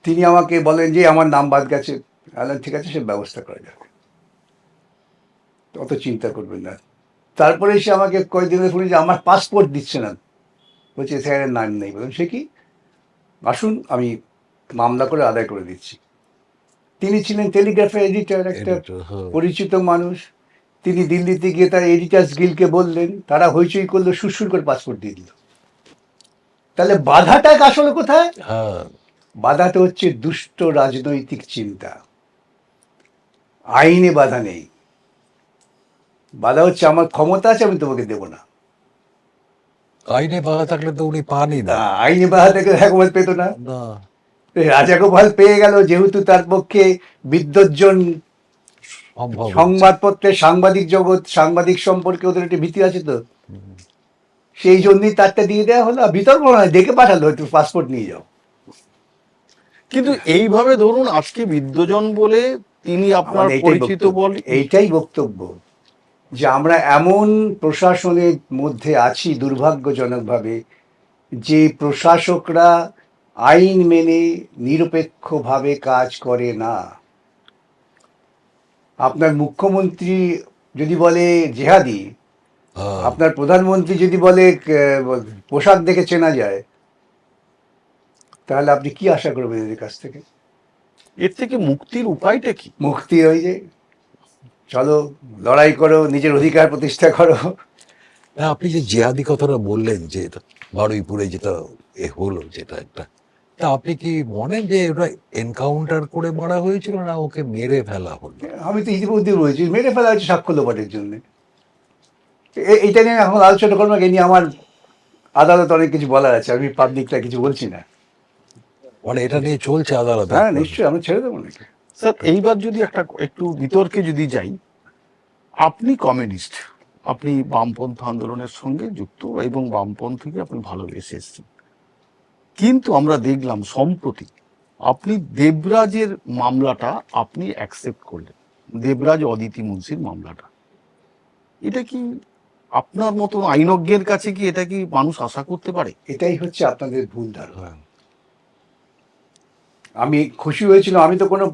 তিনি আমাকে বলেন যে আমার নাম বাদ গেছে। বললাম ঠিক আছে, সে ব্যবস্থা করা যাবে, অত চিন্তা করবেন না। তারপরে সে আমাকে কয়েকদিনের শুনি যে আমার পাসপোর্ট দিচ্ছে না, বলছে এসআইআর নাম নেই। বললাম সে কি, আসুন আমি মামলা করে আদায় করে দিচ্ছি। তিনি ছিলেন টেলিগ্রাফের এডিটর, একটা Editor, হ্যাঁ। পরিচিত মানুষ। তিনি দিল্লিতে গিয়ে তার এডিটার্স গিল্ডকে বললেন, তারা হইচই করলো, সুরসুর করে পাসপোর্ট দিয়ে দিল। তাহলে বাধাটা আসলে কোথায়? হ্যাঁ, বাধাটা হচ্ছে দুষ্ট রাজনৈতিক চিন্তা। আইনে বাধা নেই, বাধা হচ্ছে আমার ক্ষমতা আছে, আমি তোমাকে দেবো না। আইনে বাধা থাকলে তো উনি পানই না। আইনে বাধা থেকে রাজাগোপাল পেত না। না, রাজাগোপাল পেয়ে গেল, যেহেতু তার পক্ষে বিদ্বজ্জন সম্ভব হচ্ছে। সংবাদপত্রে সাংবাদিক জগৎ, সাংবাদিক সম্পর্কে ওদের একটা ভীতি আছে, তো সেই জন্যই তারটা দিয়ে দেওয়া হলো। আর বিতর্ক নয়, ডেকে পাঠালো, একটু পাসপোর্ট নিয়ে যাও। কিন্তু এইভাবে ধরুন আজকে বিদ্বজন বলে তিনি আপনার আমার এইটাই পরিচিত বক্তব্য, বলে এইটাই বক্তব্য যে আমরা এমন প্রশাসনের মধ্যে আছি দুর্ভাগ্যজনকভাবে, যে প্রশাসকরা আইন মেনে নিরপেক্ষভাবে কাজ করে না। আপনার মুখ্যমন্ত্রী যদি বলে জেহাদি, হ্যাঁ, আপনার প্রধানমন্ত্রী যদি বলে পোশাক দেখে চেনা যায়, তাহলে আপনি কি আশা করবেন এদের কাছ থেকে? এর থেকে মুক্তির উপায়টা কি? মুক্তি ওই যে চলো লড়াই করো, নিজের অধিকার প্রতিষ্ঠা করো। না, আপনি যে জিহাদি কথাটা বললেন, যে এটা বারুইপুরে যেটা হলো, যেটা একটা, তা আপনি কি মনে যে ওটা এনকাউন্টার করে মারা হয়েছিল, না ওকে মেরে ফেলা হলো? আমি তো ইতিমধ্যে বলেছি, মেরে ফেলা হয়েছে সাক্ষ্য লোপাটের জন্য। এইটা নিয়ে এখন আলোচনা করবো, এ নিয়ে আমার আদালত অনেক কিছু বলার আছে, আমি পাবলিকটা কিছু বলছি না। মানে এটা নিয়ে চলছে আদালতে? হ্যাঁ নিশ্চয়ই, আমি ছেড়ে দেবো নাকি। স্যার এইবার যদি একটু বিতর্কে যদি যাই, আপনি কমিউনিস্ট, আপনি বামপন্থ আন্দোলনের সঙ্গে যুক্ত এবং বামপন্থীকে আপনি ভালোবেসে এসেছেন, কিন্তু আমরা দেখলাম সম্প্রতি আপনি দেবরাজের মামলাটা আপনি অ্যাকসেপ্ট করলেন, দেবরাজ অদিতি মুন্সির মামলাটা। এটা কি আপনার মতো আইনজ্ঞের কাছে কি এটা কি মানুষ আশা করতে পারে? এটাই হচ্ছে আপনাদের ভুল ধারণা। হ্যাঁ। আমি খুশি হয়েছিলাম, আমি তো কোনো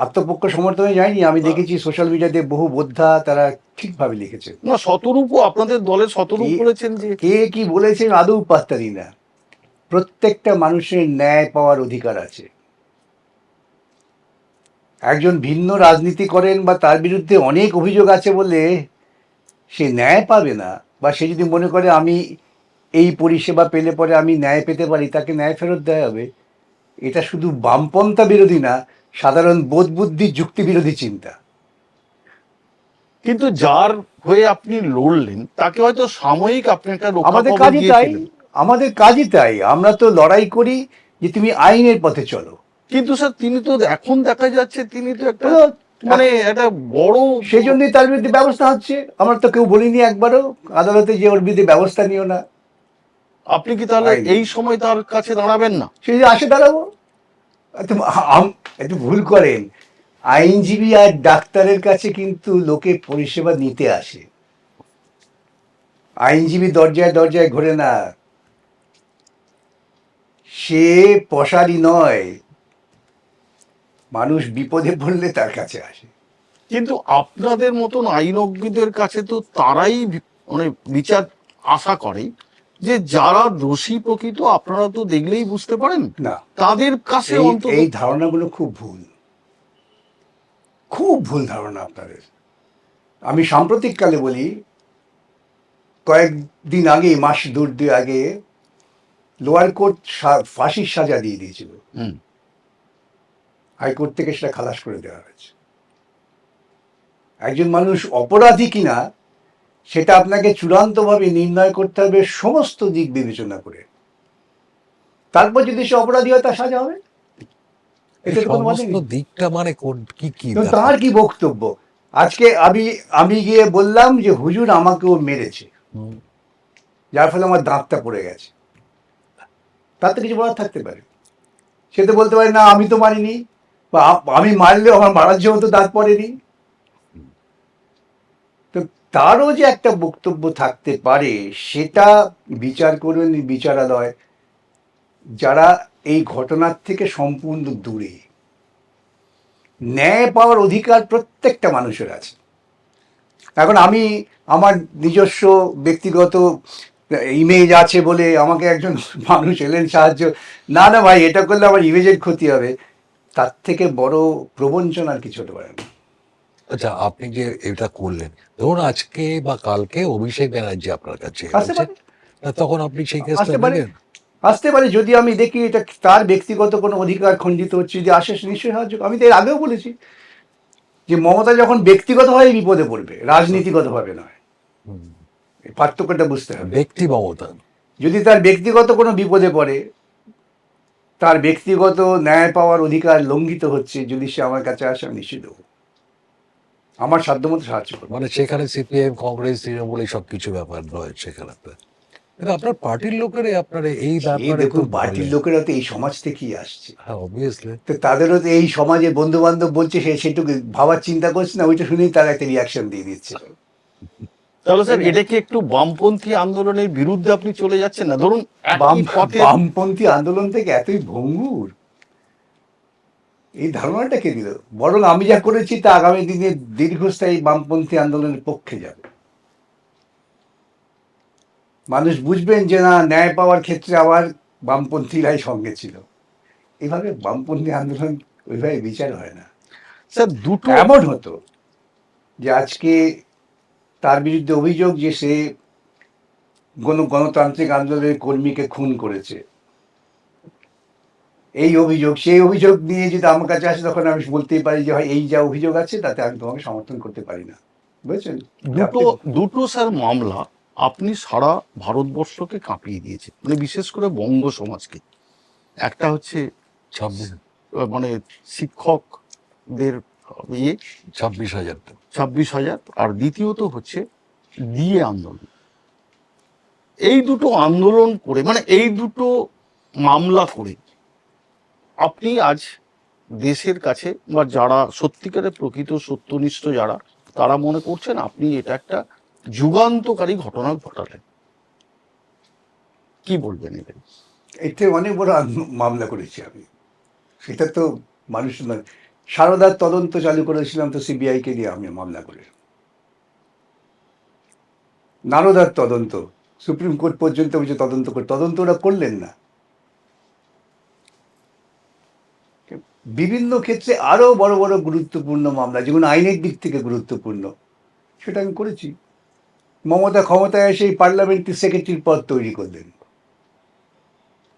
আত্মপক্ষ সমর্থনে যাইনি। আমি দেখেছি সোশ্যাল মিডিয়াতে বহু বোদ্ধা তারা ঠিকভাবে লিখেছে। না, শতরূপও আপনাদের দলের শতরূপ বলেছেন যে কে কি বলেছেন আদৌ পাত্তা দিই না। প্রত্যেকটা মানুষের ন্যায় পাওয়ার অধিকার আছে। একজন ভিন্ন রাজনীতি করেন বা তার বিরুদ্ধে অনেক অভিযোগ আছে বলে সে ন্যায় পাবে না, বা সে যদি মনে করে আমি এই পরিষেবা পেলে পরে আমি ন্যায় পেতে পারি, তাকে ন্যায় ফেরত দেওয়া হবে। এটা শুধু বামপন্থা বিরোধী না, সাধারণ বোধ বুদ্ধি যুক্তি বিরোধী চিন্তা। কিন্তু যার হয়ে আপনি লড়লেন তাকে হয়তো সাময়িক আপনি একটা রক্ষা আমাদের কবচ কাজই তাই, দিয়েছিলেন। আমাদের কাজই তাই। আমরা তো লড়াই করি যে তুমি আইনের পথে চলো। কিন্তু স্যার তিনি তো এখন দেখা যাচ্ছে তিনি তো একটা তো মানে একটা বড়, সেই জন্যই তার বিরুদ্ধে ব্যবস্থা হচ্ছে। আমরা তো কেউ বলিনি একবারও আদালতে যে ওর বিরুদ্ধে ব্যবস্থা নিও না। আপনি কি তাহলে আইন। এই সময় তার কাছে দাঁড়াবেন না? সে যে আসে দাঁড়াবো। একটু ভুল করেন, আইনজীবী আর ডাক্তারের কাছে কিন্তু লোকে পরিষেবা নিতে আসে। আইনজীবী দরজায় দরজায় ঘোরে না, সে পশারি নয়, মানুষ বিপদে পড়লে তার কাছে আসে। কিন্তু আপনাদের মতন আইনজ্ঞদের কাছে তো তারাই মানে বিচার আশা করে যে যারা দোষী প্রকৃত, আপনারা তো দেখলেই বুঝতে পারেন, না, তাদের কাছে অন্তত এই ধারণাগুলো খুব ভুল, খুব ভুল ধারণা আপনাদের। আমি সাম্প্রতিককালে বলি, কয়েকদিন আগে, মাস দুই আগে লোয়ার কোর্ট ফাঁসির সাজা দিয়ে দিয়েছিল। হুম। হাইকোর্ট থেকে সেটা খালাস করে দেওয়া হয়েছে। একজন মানুষ অপরাধী কিনা সেটা আপনাকে চূড়ান্তভাবে নির্ণয় করতে হবে সমস্ত দিক বিবেচনা করে। তারপর যদি সে অপরাধী হয় তার সাজা হবে। এটা তো কোনো মানে সমস্ত নেই। দিকটা মানে কি কি তো ব্যাপার? তার কি বক্তব্য? আজকে আমি গিয়ে বললাম যে হুজুর আমাকে ও মেরেছে, হুম। যার ফলে আমার দাঁতটা পড়ে গেছে। তার তো কিছু বলার থাকতে পারে। সে তো বলতে পারে না আমি তো মারিনি, বা আমি মারলেও আমার মারার জন্য তো দাঁত পড়েনি। তো তারও যে একটা বক্তব্য থাকতে পারে, সেটা বিচার করবেন বিচারালয়, যারা এই ঘটনার থেকে সম্পূর্ণ দূরে। ন্যায় পাওয়ার অধিকার প্রত্যেকটা মানুষের আছে। এখন আমি আমার নিজস্ব ব্যক্তিগত ইমেজ আছে বলে আমাকে একজন মানুষ এলেন সাহায্য, না না ভাই এটা করলে আমার ইমেজের ক্ষতি হবে, তার থেকে বড় প্রবঞ্চনা আর কিছু হতে পারে না। আচ্ছা, আপনি যে এটা করলেন, ধরুন আজকে বা কালকে অভিষেক ব্যানার্জি আপনার কাছে আসতে এসেছে, পারে, তখন আপনি সেই কেসটা আসতে পারে, নেবেন? আসতে পারে। যদি আমি দেখি এটা তার ব্যক্তিগত কোনো অধিকার খণ্ডিত হচ্ছে, যদি আসে নিশ্চয়ই সাহায্য। আমি তো এর আগেও বলেছি যে মমতা যখন ব্যক্তিগতভাবে বিপদে পড়বে, রাজনীতিগতভাবে নয়, এই পার্থক্যটা বুঝতে হবে। ব্যক্তি মমতা। যদি তার ব্যক্তিগত কোনো বিপদে পড়ে, তার ব্যক্তিগত ন্যায় পাওয়ার অধিকার লঙ্ঘিত হচ্ছে, যদি সে আমার কাছে আসে আমি নিশ্চয়ই দেবো, আমার সাধ্যমতো সাহায্য করবো। মানে সেখানে সিপিএম, কংগ্রেস, তৃণমূল এই সব কিছু ব্যাপার নয় সেখানে। কিন্তু আপনার পার্টির লোকেরাই আপনার এই এই ব্যাপারে দেখুন, খুব পার্টির ভালো। লোকেরা তো এই সমাজ থেকেই আসছে, হ্যাঁ, অবভিয়াসলি। তো তাদেরও তো এই সমাজে বন্ধু বান্ধব বলছে, সে সেটুকু ভাবার চিন্তা করছে না, ওইটা শুনেই তারা একটা রিয়াকশন দিয়ে দিচ্ছে। তাহলে স্যার এটা কি একটু বামপন্থী আন্দোলনের বিরুদ্ধে আপনি চলে যাচ্ছেন না? ধরুন একই পথে বামপন্থী আন্দোলন থেকে এতই ভঙ্গুর, এই ধারণাটা কে দিল? বরং আমি যা করেছি তা আগামী দিনে দীর্ঘস্থায়ী বামপন্থী আন্দোলনের পক্ষে যাবে। মানুষ বুঝবেন যে না, ন্যায় পাওয়ার ক্ষেত্রে আবার বামপন্থীরাই সঙ্গে ছিল। এভাবে বামপন্থী আন্দোলন ওইভাবে বিচার হয় না। স্যার দুটো এমন হতো যে আজকে তার বিরুদ্ধে অভিযোগ যে সে গণতান্ত্রিক আন্দোলনের কর্মীকে খুন করেছে, এই অভিযোগ সেই অভিযোগ নিয়ে যদি আমার কাছে আসে, তখন আমি বলতেই পারি যে হয় এই যা অভিযোগ আছে তাতে আমি তোমাকে সমর্থন করতে পারি না। বুঝেছেন? দুটো স্যার মামলা আপনি সারা ভারতবর্ষকে কাঁপিয়ে দিয়েছে, মানে বিশেষ করে বঙ্গ সমাজকে। একটা হচ্ছে 26 মানে শিক্ষকদের ইয়ে 26,000। 26,000, আর দ্বিতীয়ত হচ্ছে ডিএ আন্দোলন। এই দুটো আন্দোলন করে, মানে এই দুটো মামলা করে আপনি আজ দেশের কাছে বা যারা সত্যিকারের প্রকৃত সত্যনিষ্ঠ যারা, তারা মনে করছেন আপনি এটা একটা যুগান্তকারী ঘটনা ঘটালেন। কি বলবেন এটা? এতে অনেক বড় মামলা করেছি আমি, সেটা তো মানুষ নয়। সারদার তদন্ত চালু করেছিলাম তো সিবিআইকে দিয়ে আমি মামলা করে। নারদার তদন্ত সুপ্রিম কোর্ট পর্যন্ত বলছে তদন্ত করে, তদন্ত ওরা করলেন না। বিভিন্ন ক্ষেত্রে আরো বড় বড় গুরুত্বপূর্ণ মামলা, যেগুলো আইনের দিক থেকে গুরুত্বপূর্ণ, সেটা আমি করেছি। মমতা ক্ষমতায় এসে পার্লামেন্টারি সেক্রেটারির পদ তৈরি করলেন,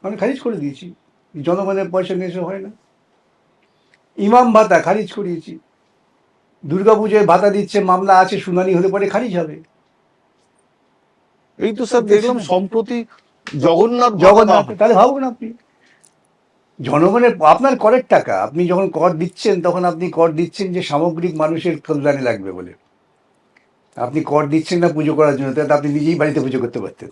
আমি খারিজ করে দিয়েছি। জনগণের পয়সা নিয়ে এসে হয় না। ইমাম ভাতা খারিজ করিয়েছি। দুর্গাপুজোয় ভাতা দিচ্ছে, মামলা আছে, শুনানি হলে পরে খারিজ হবে। এই তো স্যার দেখলাম সম্প্রতি জগন্নাথ জগন্নাথ, তাহলে ভাবুন আপনি, জনগণের আপনার করের টাকা আপনি যখন কর দিচ্ছেন, তখন আপনি কর দিচ্ছেন যে সামগ্রিক মানুষের কল্যাণে লাগবে বলে। আপনি কর দিচ্ছেন না পুজো করার জন্য, তাহলে আপনি নিজেই বাড়িতে পুজো করতে পারতেন।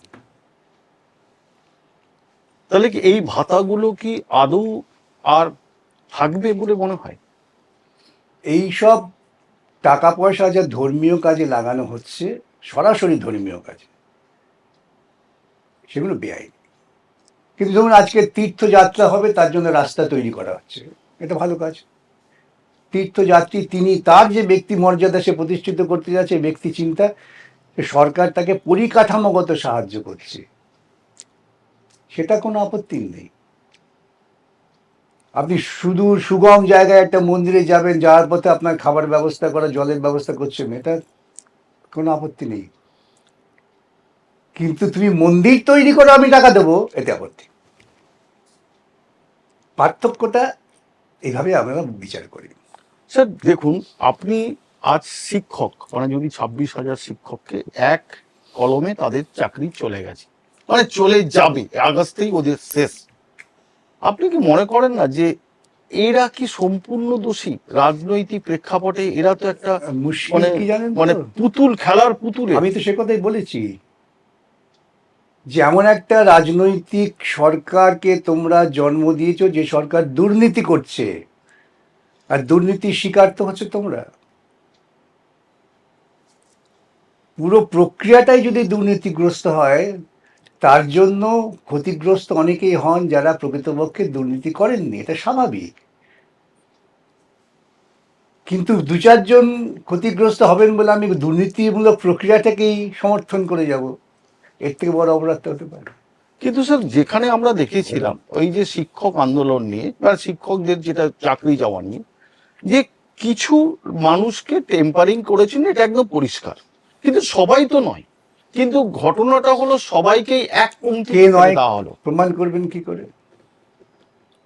তাহলে কি এই ভাতাগুলো কি আদৌ আর থাকবে বলে মনে হয়? এই সব টাকা পয়সা যা ধর্মীয় কাজে লাগানো হচ্ছে, সরাসরি ধর্মীয় কাজে, সেগুলো বেআইনি। কিন্তু ধরুন আজকে তীর্থযাত্রা হবে, তার জন্য রাস্তা তৈরি করা হচ্ছে, এটা ভালো কাজ। তীর্থযাত্রী তিনি, তার যে ব্যক্তি মর্যাদা সে প্রতিষ্ঠিত করতে যাচ্ছে, ব্যক্তি চিন্তা, সরকার তাকে পরিকাঠামোগত সাহায্য করছে, সেটা কোনো আপত্তি নেই। আপনি সুদূর সুগম জায়গায় একটা মন্দিরে যাবেন, যাওয়ার পথে আপনার খাবার ব্যবস্থা করা, জলের ব্যবস্থা করছেন, এটা কোনো আপত্তি নেই। কিন্তু তুমি মন্দির তৈরি করে আমি টাকা দেবো, এতে আপত্তি। পার্থক্যটা এইভাবে আমরা বিচার করি। স্যার দেখুন, আপনি আজ শিক্ষক, মানে যদি 26,000 শিক্ষককে এক কলমে তাদের চাকরি চলে গেছে, মানে চলে যাবে, আগস্টেই ওদের শেষ, আপনি কি মনে করেন না যে এরা কি সম্পূর্ণ দোষী রাজনৈতিক প্রেক্ষাপটে? এরা তো একটা মুশকিল মানে কি জানেন তো? মানে পুতুল, খেলার পুতুল। আমি তো সে কথাই বলেছি, যে এমন একটা রাজনৈতিক সরকারকে তোমরা জন্ম দিয়েছো যে সরকার দুর্নীতি করছে, আর দুর্নীতির শিকার তো হচ্ছে তোমরা। পুরো প্রক্রিয়াটাই যদি দুর্নীতিগ্রস্ত হয়, তার জন্য ক্ষতিগ্রস্ত অনেকেই হন যারা প্রকৃতপক্ষে দুর্নীতি করেননি, এটা স্বাভাবিক। কিন্তু দু চারজন ক্ষতিগ্রস্ত হবেন বলে আমি দুর্নীতিমূলক প্রক্রিয়াটাকেই সমর্থন করে যাব, এর থেকে বড় অপরাধ তো হতে পারে। কিন্তু স্যার যেখানে আমরা দেখেছিলাম ওই যে শিক্ষক আন্দোলন নিয়ে বা শিক্ষকদের যেটা চাকরি যাওয়া নিয়ে, যে কিছু মানুষকে টেম্পারিং করেছেন, এটা একদম পরিষ্কার, কিন্তু সবাই তো নয়। কিন্তু ঘটনাটা হলো সবাইকেই এক পংক্তি কে নয় দেওয়া হলো। প্রমাণ করবেন কি করে?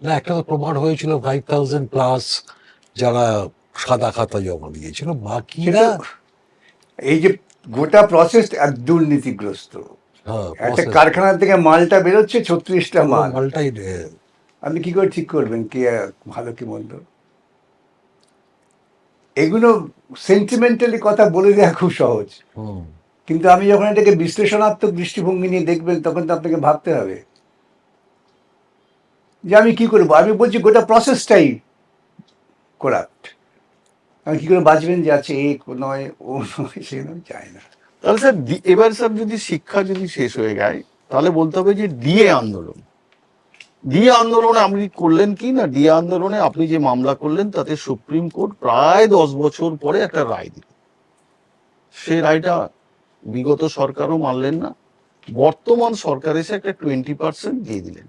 না, একটা তো প্রমাণ হয়েছিল 5,000 প্লাস যারা সাদা খাতা জমা দিয়েছিল, বাকিরা সেটা এই যে গোটা প্রসেস এক দুর্নীতিগ্রস্ত। হ্যাঁ, একটা process কারখানা থেকে মালটা বেরোচ্ছে 36টা পুরো মাল, মালটাই আপনি কি করে ঠিক করবেন কে ভালো কি মন্দ? এগুলো সেন্টিমেন্টালি কথা বলে দেওয়া খুব সহজ, হুম, কিন্তু আমি যখন এটাকে বিশ্লেষণাত্মক দৃষ্টিভঙ্গি নিয়ে দেখবেন তখন তো আপনাকে ভাবতে হবে যে আমি কি করবো। আমি বলছি গোটা প্রসেসটাই করাপ্ট। আমি কি করে বাঁচবেন যে আছে এ নয় ও নয় সে নয়, চায় না। তাহলে স্যার এবার স্যার যদি শিক্ষা যদি শেষ হয়ে যায়, তাহলে বলতে হবে যে ডিএ আন্দোলন, ডিএ আন্দোলনে আপনি করলেন কি না, ডিএ আন্দোলনে আপনি যে মামলা করলেন তাতে সুপ্রিম কোর্ট প্রায় 10 বছর পরে একটা রায় দিল। সেই রায়টা বিগত সরকারও মানলেন না, বর্তমান সরকার এসে একটা 20% দিয়ে দিলেন।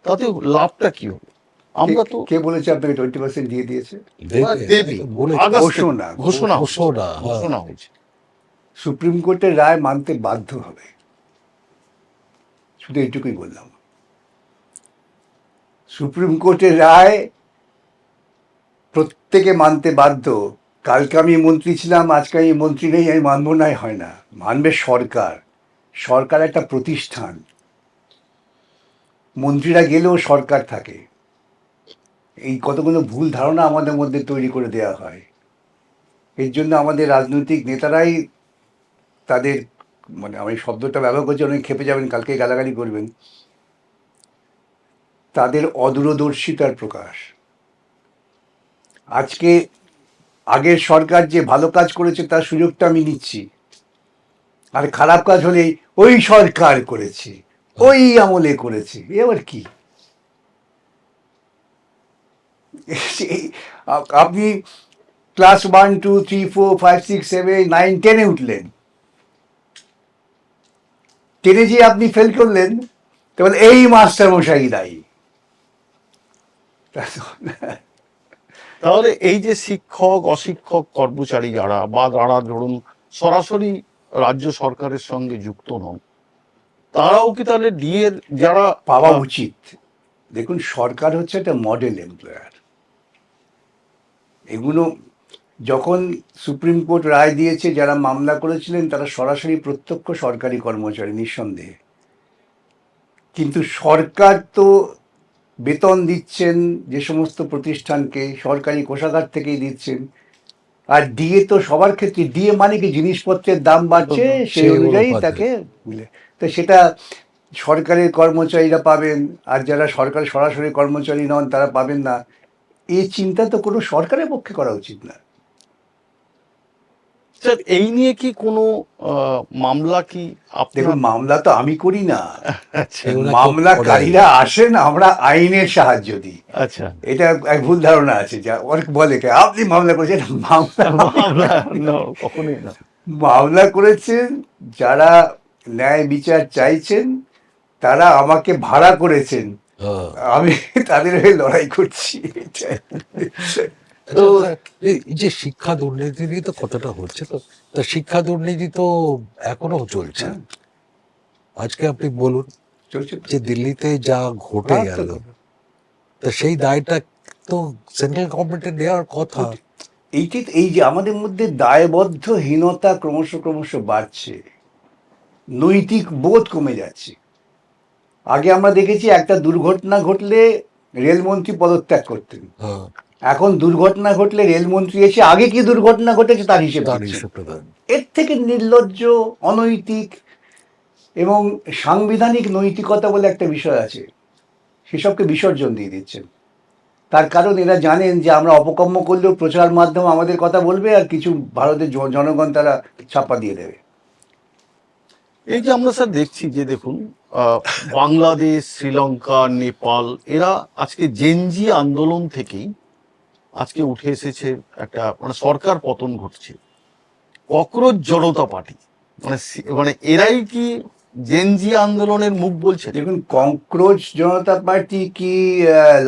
তাতে লাভটা কি হলো? আমরা তো কে বলেছে আপনাকে 20% দিয়ে দিয়েছে? দেবী বলে আগস্টে ঘোষণা ঘোষণা ঘোষণা, হ্যাঁ। ঘোষণা হয়েছে। সুপ্রিম কোর্টের রায় মানতে বাধ্য হবে, শুধু এইটুকুই বললাম। সুপ্রিম কোর্টের রায় প্রত্যেকে মানতে বাধ্য। কালকে আমি মন্ত্রী ছিলাম, আজকে আমি মন্ত্রী নেই, আমি মানবো না, হয় না। মানবে সরকার। সরকার একটা প্রতিষ্ঠান, মন্ত্রীরা গেলেও সরকার থাকে। এই কতগুলো ভুল ধারণা আমাদের মধ্যে তৈরি করে দেওয়া হয়। এর জন্য আমাদের রাজনৈতিক নেতারাই তাদের, মানে আমি শব্দটা ব্যবহার করছি, অনেক খেপে যাবেন, কালকে গালাগালি করবেন, তাদের অদূরদর্শিতার প্রকাশ। আজকে আগের সরকার যে ভালো কাজ করেছে তার সুযোগটা আমি নিচ্ছি, আর খারাপ কাজ হলেই ওই সরকার করেছে, ওই আমলে করেছে, এ আবার কি? আপনি ক্লাস 1, 2, 3, 4, 5, 6, 7, 9, 10-এ উঠলেন, 10-এ যে আপনি ফেল করলেন, তাহলে এই মাস্টার মশাই দায়ী। তাহলে এই যে শিক্ষক অশিক্ষক কর্মচারী যারা বা যারা ধরুন সরাসরি রাজ্য সরকারের সঙ্গে যুক্ত নন, তারাও কি তাহলে ডিএ যারা পাওয়া উচিত? দেখুন, সরকার হচ্ছে একটা মডেল এমপ্লয়ার। এগুলো যখন সুপ্রিম কোর্ট রায় দিয়েছে, যারা মামলা করেছিলেন তারা সরাসরি প্রত্যক্ষ সরকারি কর্মচারী নিঃসন্দেহে, কিন্তু সরকার তো বেতন দিচ্ছেন যে সমস্ত প্রতিষ্ঠানকে, সরকারি কোষাগার থেকেই দিচ্ছেন। আর ডিএ তো সবার ক্ষেত্রে, ডিএ মানে কি জিনিসপত্রের দাম বাড়ছে সেই অনুযায়ী তাকে মিলে, তো সেটা সরকারের কর্মচারীরা পাবেন, আর যারা সরকার সরাসরি কর্মচারী নন তারা পাবেন না। এই চিন্তা তো কোনো সরকারের পক্ষে করা উচিত না। স্যার এই নিয়ে কি কোনো মামলা কি দেখুন, আপনার? মামলা তো আমি করি না, আচ্ছা মামলাকারীরা আসেন, আমরা আইনের সাহায্য দিই। আচ্ছা, এটা এক ভুল ধারণা আছে, যা অনেক বলে কে আপনি মামলা করেছেন। মামলা মামলা না, কখনোই না। মামলা করেছেন যারা ন্যায় বিচার চাইছেন, তারা আমাকে ভাড়া করেছেন, আমি তাদের হয়ে লড়াই করছি। তো এই যে শিক্ষা দুর্নীতি নিয়ে তো কতটা হচ্ছে, তো তা শিক্ষা দুর্নীতি তো এখনো চলছে। আজকে আপনি বলুন চলছে তো। যে দিল্লিতে যা ঘটে হ্যাঁ, গেল, তা সেই দায়টা তো সেন্ট্রাল গভর্নমেন্টের নেওয়ার কথা। এই যে আমাদের মধ্যে দায়বদ্ধহীনতা ক্রমশ ক্রমশ বাড়ছে, নৈতিক বোধ কমে যাচ্ছে। আগে আমরা দেখেছি একটা দুর্ঘটনা ঘটলে রেলমন্ত্রী পদত্যাগ করতেন, হ্যাঁ, এখন দুর্ঘটনা ঘটলে রেলমন্ত্রী এসে আগে কি দুর্ঘটনা ঘটেছে তার হিসেব তার দিচ্ছেন। হিসেবটা দেন। এর থেকে নির্লজ্জ, অনৈতিক এবং সাংবিধানিক নৈতিকতা বলে একটা বিষয় আছে, সেসবকে বিসর্জন দিয়ে দিচ্ছেন। তার কারণ এরা জানেন যে আমরা অপকর্ম করলেও প্রচার মাধ্যম আমাদের কথা বলবে, আর কিছু ভারতের জনগণ তারা ছাপ্পা দিয়ে দেবে। এই যে আমরা স্যার দেখছি যে দেখুন, আহ, বাংলাদেশ, শ্রীলঙ্কা, নেপাল, এরা আজকে জেনজি আন্দোলন থেকেই আজকে উঠে এসেছে একটা মানে সরকার পতন ঘটছে। ককরোচ জনতা পার্টি মানে এরাই কি জেনজি আন্দোলনের মুখ বলছে? দেখুন, কংক্রোচ জনতা পার্টি কি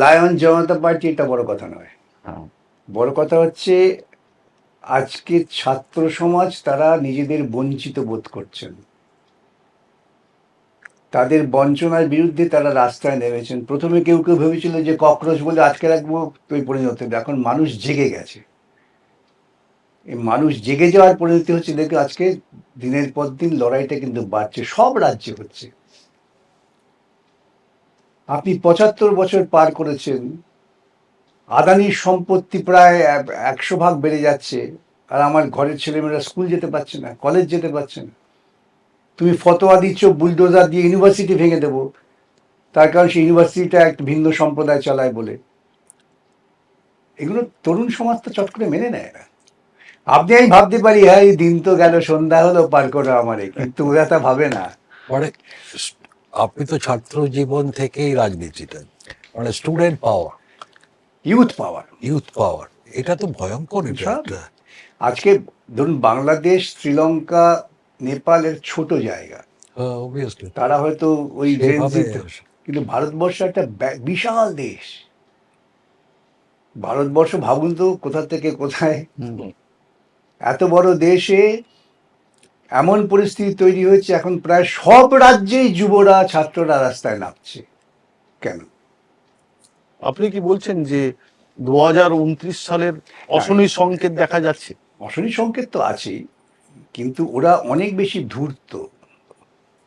লায়ন জনতা পার্টি, এটা বড় কথা নয়। হ্যাঁ। বড় কথা হচ্ছে আজকে ছাত্র সমাজ তারা নিজেদের বঞ্চিত বোধ করছেন, তাদের বঞ্চনার বিরুদ্ধে তারা রাস্তায় নেমেছেন। প্রথমে কেউ কেউ ভেবেছিল যে ককরোচ বলে আটকে রাখবো, তুই পরিণত হবে। এখন মানুষ জেগে গেছে, এই মানুষ জেগে যাওয়ার পরিণতি হচ্ছে, দেখে আজকে দিনের পর দিন লড়াইটা কিন্তু বাড়ছে, সব রাজ্যে হচ্ছে। আপনি 75 বছর পার করেছেন, আদানির সম্পত্তি প্রায় 100 ভাগ বেড়ে যাচ্ছে, আর আমার ঘরের ছেলেমেয়েরা স্কুল যেতে পারছে না, কলেজ যেতে পারছে না। তুমি ফতোয়া দিচ্ছ বুলডোজার দিয়ে ইউনিভার্সিটি ভেঙে দেবো, তার কারণ সেই ইউনিভার্সিটিটা একটা ভিন্ন সম্প্রদায় চালায় বলে। এগুলো তরুণ সমাজ তো চট করে মেনে নেয় না। আপনি আমি ভাবতে পারি, হ্যাঁ এই দিন তো গেল, সন্ধ্যা হলো, পার করো আমারে, কিন্তু ওরা তা ভাবে না। মানে আপনি তো ছাত্র জীবন থেকেই রাজনীতিটা, মানে স্টুডেন্ট পাওয়ার, ইউথ পাওয়ার। ইউথ পাওয়ার, এটা তো ভয়ঙ্কর। এটা সব। একটা আজকে ধরুন বাংলাদেশ, শ্রীলঙ্কা, নেপালের ছোট জায়গা, অবভিয়াসলি তারা হয়তো ওই সেভাবে জেনজিতে, কিন্তু ভারতবর্ষ একটা বিশাল দেশ। ভারতবর্ষ ভাবুন তো কোথা থেকে কোথায়, এত বড় দেশে এমন পরিস্থিতি তৈরি হয়েছে, এখন প্রায় সব রাজ্যেই যুবরা, ছাত্ররা রাস্তায় নামছে। কেন? আপনি কি বলছেন যে 2029 সালের অশনি সংকেত দেখা যাচ্ছে? অশনি সংকেত তো আছেই, কিন্তু ওরা অনেক বেশি ধূর্ত,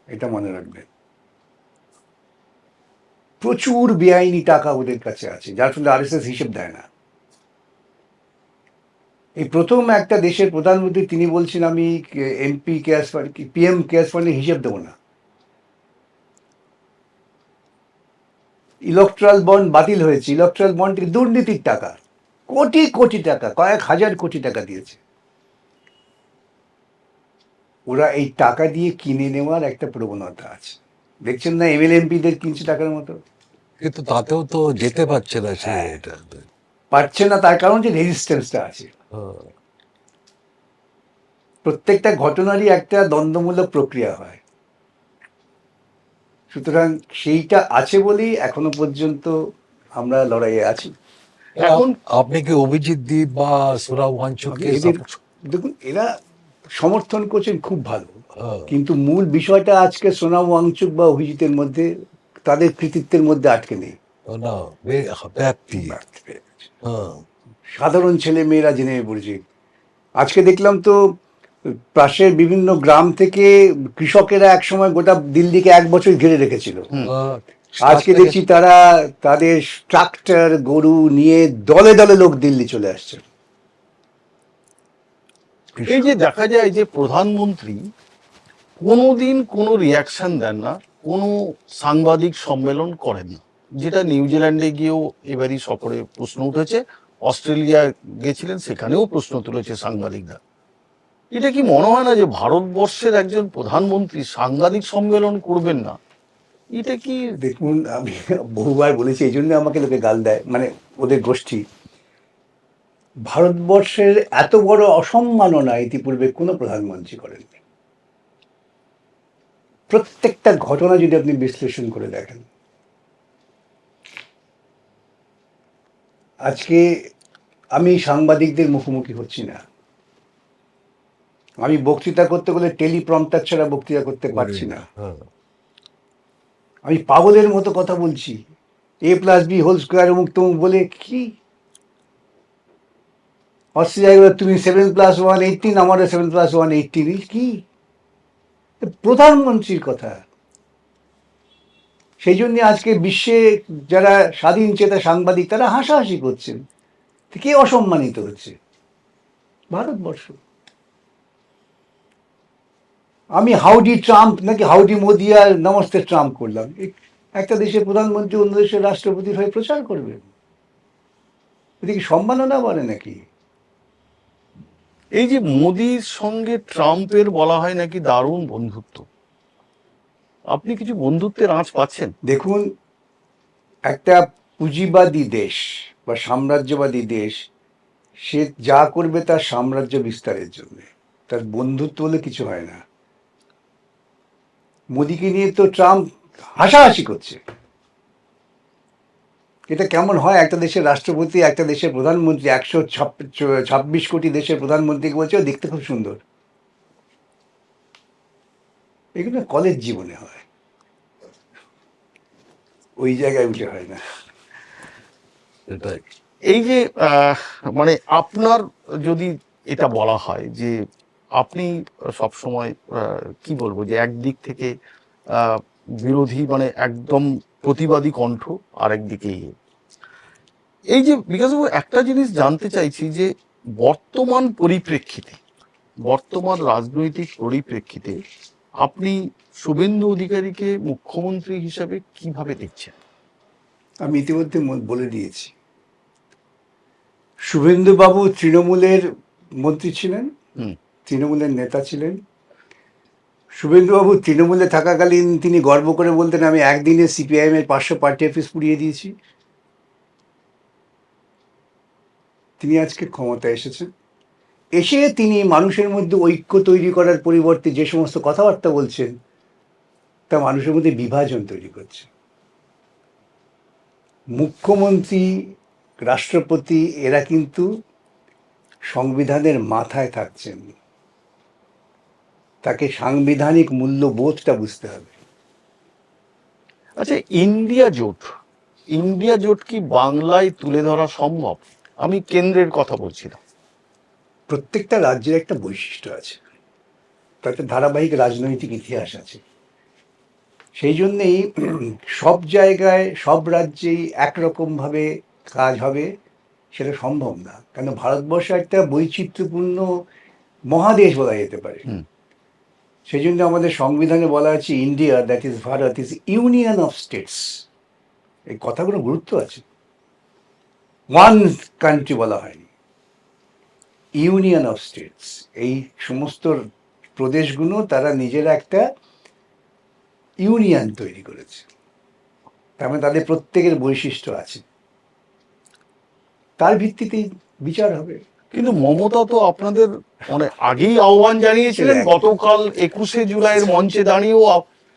এটা মনে রাখবেন। প্রচুর বেআইনি টাকা ওদের কাছে আছে, যার ফলে আরএসএস হিসেব দেয় না। এই প্রথম একটা দেশের প্রধানমন্ত্রী তিনি বলছেন আমি MP care fund, PM care ফান্ডের হিসেব দেবো না। ইলেকট্রাল বন্ড বাতিল হয়েছে, ইলেকট্রাল বন্ড থেকে দুর্নীতির টাকা, কোটি কোটি টাকা, কয়েক হাজার কোটি টাকা দিয়েছে। ওরা এই টাকা দিয়ে কিনে নেওয়ার একটা প্রবণতা আছে, দেখছেন না এমএলএ এমপিদের কিনছে টাকার মতো। কিন্তু তাতেও তো যেতে পারছে না সে। এটা পারছে না, তার কারণ যে রেজিস্ট্যান্সটা আছে। প্রত্যেকটা ঘটনারই একটা দ্বন্দ্বমূলক প্রক্রিয়া হয়, সুতরাং সেইটা আছে বলেই এখনো পর্যন্ত আমরা লড়াইয়ে আছি। এখন আপনি কি অভিজিৎ দ্বীপ বা সোহরাব ওয়াংচুককে এদের দেখুন, এরা সমর্থন করছেন, খুব ভালো, কিন্তু মূল বিষয়টা আজকে সোনাম ওয়াংচুক বা অভিজিতের মধ্যে, তাদের কৃতিত্বের মধ্যে আটকে নেই। না ব্যাপ্তি। সাধারণ ছেলে মেয়েরা জেনে পড়ছে। আজকে দেখলাম তো পাশের বিভিন্ন গ্রাম থেকে কৃষকেরা একসময় গোটা দিল্লিকে 1 বছর ঘিরে রেখেছিল, আজকে দেখছি তারা তাদের ট্রাক্টর গরু নিয়ে দলে দলে লোক দিল্লি চলে আসছে। এই যে দেখা যায় যে প্রধানমন্ত্রী কোনোদিন কোনো রিয়াকশন দেন না, কোনো সাংবাদিক সম্মেলন করেন না, যেটা নিউজিল্যান্ডে গিয়েও এবারই সফরে প্রশ্ন উঠেছে, অস্ট্রেলিয়া গেছিলেন সেখানেও প্রশ্ন তুলেছে সাংবাদিকরা। এটা কি মনে হয় না যে ভারতবর্ষের একজন প্রধানমন্ত্রী সাংবাদিক সম্মেলন করবেন না? এটা কি? দেখুন, আমি বহুবার বলেছি, এই জন্য আমাকে লোকে গাল দেয়, মানে ওদের গোষ্ঠী। ভারতবর্ষের এত বড় অসম্মাননা ইতিপূর্বে কোনো প্রধানমন্ত্রী করেননি। প্রত্যেকটা ঘটনা যদি আপনি বিশ্লেষণ করে দেখেন, আজকে আমি সাংবাদিকদের মুখোমুখি হচ্ছি না, আমি বক্তৃতা করতে গেলে টেলিপ্রম্পটার ছাড়া বক্তৃতা করতে পারছি না, আমি পাগলের মতো কথা বলছি, a+b² অমুক তমুক বলে। কি অস্ট্রেলিয়া তুমি 7+1 18, আমারও 7+1 18, কি প্রধানমন্ত্রীর কথা। সেই জন্য আজকে বিশ্বে যারা স্বাধীন চেতা সাংবাদিক তারা হাসাহাসি করছেন, কে অসম্মানিত হচ্ছে? ভারতবর্ষ। আমি হাউডি ট্রাম্প নাকি হাউডি মোদি আর নমস্তে ট্রাম্প করলাম। একটা দেশের প্রধানমন্ত্রী অন্য দেশের রাষ্ট্রপতির হয়ে প্রচার করবেন, এটা কি সম্মাননা বলে নাকি? এই যে মোদির সঙ্গে ট্রাম্পের বলা হয় নাকি দারুণ বন্ধুত্ব, আপনি কিছু বন্ধুত্বের আঁচ পাচ্ছেন? দেখুন, একটা পুঁজিবাদী দেশ বা সাম্রাজ্যবাদী দেশ, সে যা করবে তার সাম্রাজ্য বিস্তারের জন্য, তার বন্ধুত্ব বলে কিছু হয় না। মোদিকে নিয়ে তো ট্রাম্প হাসাহাসি করছে। এটা কেমন হয়, একটা দেশের রাষ্ট্রপতি, একটা দেশের প্রধানমন্ত্রী, 126 কোটি দেশের প্রধানমন্ত্রীকে বলছে ও দেখতে খুব সুন্দর। এগুলো কলেজ জীবনে হয়, ওই জায়গায় উঠে হয় না। এটাই। এই যে মানে আপনার যদি এটা বলা হয় যে আপনি সব সময় কি বলবো যে একদিক থেকে আহ, বিরোধী মানে একদম প্রতিবাদী কণ্ঠ, আর একদিকে এই যে বিকাশবাবু একটা জিনিস জানতে চাইছি যে বর্তমান পরিপ্রেক্ষিতে, বর্তমান রাজনৈতিক পরিপ্রেক্ষিতে আপনি শুভেন্দু অধিকারীকে মুখ্যমন্ত্রী হিসাবে কিভাবে দেখছেন? আমি ইতিমধ্যে বলে দিয়েছি, শুভেন্দুবাবু তৃণমূলের মন্ত্রী ছিলেন, হুম। তৃণমূলের নেতা ছিলেন। শুভেন্দুবাবু তৃণমূলে থাকাকালীন তিনি গর্ব করে বলতেন, আমি একদিনে সিপিআইএম এর 500 পার্টি অফিস পুড়িয়ে দিয়েছি। তিনি আজকে ক্ষমতায় এসেছেন, এসে তিনি মানুষের মধ্যে ঐক্য তৈরি করার পরিবর্তে যে সমস্ত কথাবার্তা বলছেন, তা মানুষের মধ্যে বিভাজন তৈরি করছে। মুখ্যমন্ত্রী, রাষ্ট্রপতি এরা কিন্তু সংবিধানের মাথায় থাকছেন, তাকে সাংবিধানিক মূল্যবোধটা বুঝতে হবে। আচ্ছা, ইন্ডিয়া জোট কি বাংলায় তুলে ধরা সম্ভব? আমি কেন্দ্রের কথা বলছিলাম। প্রত্যেকটা রাজ্যের একটা বৈশিষ্ট্য আছে, তাতে ধারাবাহিক রাজনৈতিক ইতিহাস আছে। সেই জন্যেই সব জায়গায় সব রাজ্যেই একরকমভাবে কাজ হবে সেটা সম্ভব না, কেন ভারতবর্ষ একটা বৈচিত্র্যপূর্ণ মহাদেশ বলা যেতে পারে। হুম। সেই জন্য আমাদের সংবিধানে বলা আছে India, that is Bharat, is union of states. এই কথাগুলো গুরুত্ব আছে, ওয়ান কান্ট্রি বলা হয়নি, ইউনিয়ন অফ স্টেটস। এই সমস্ত প্রদেশগুলো তারা নিজেরা একটা ইউনিয়ন তৈরি করেছে, তার মানে তাদের প্রত্যেকের বৈশিষ্ট্য আছে, তার ভিত্তিতেই বিচার হবে। কিন্তু মমতা তো আপনাদের মানে আগেই আহ্বান জানিয়েছিলেন, গতকাল 21শে জুলাইয়ের মঞ্চে দাঁড়িয়েও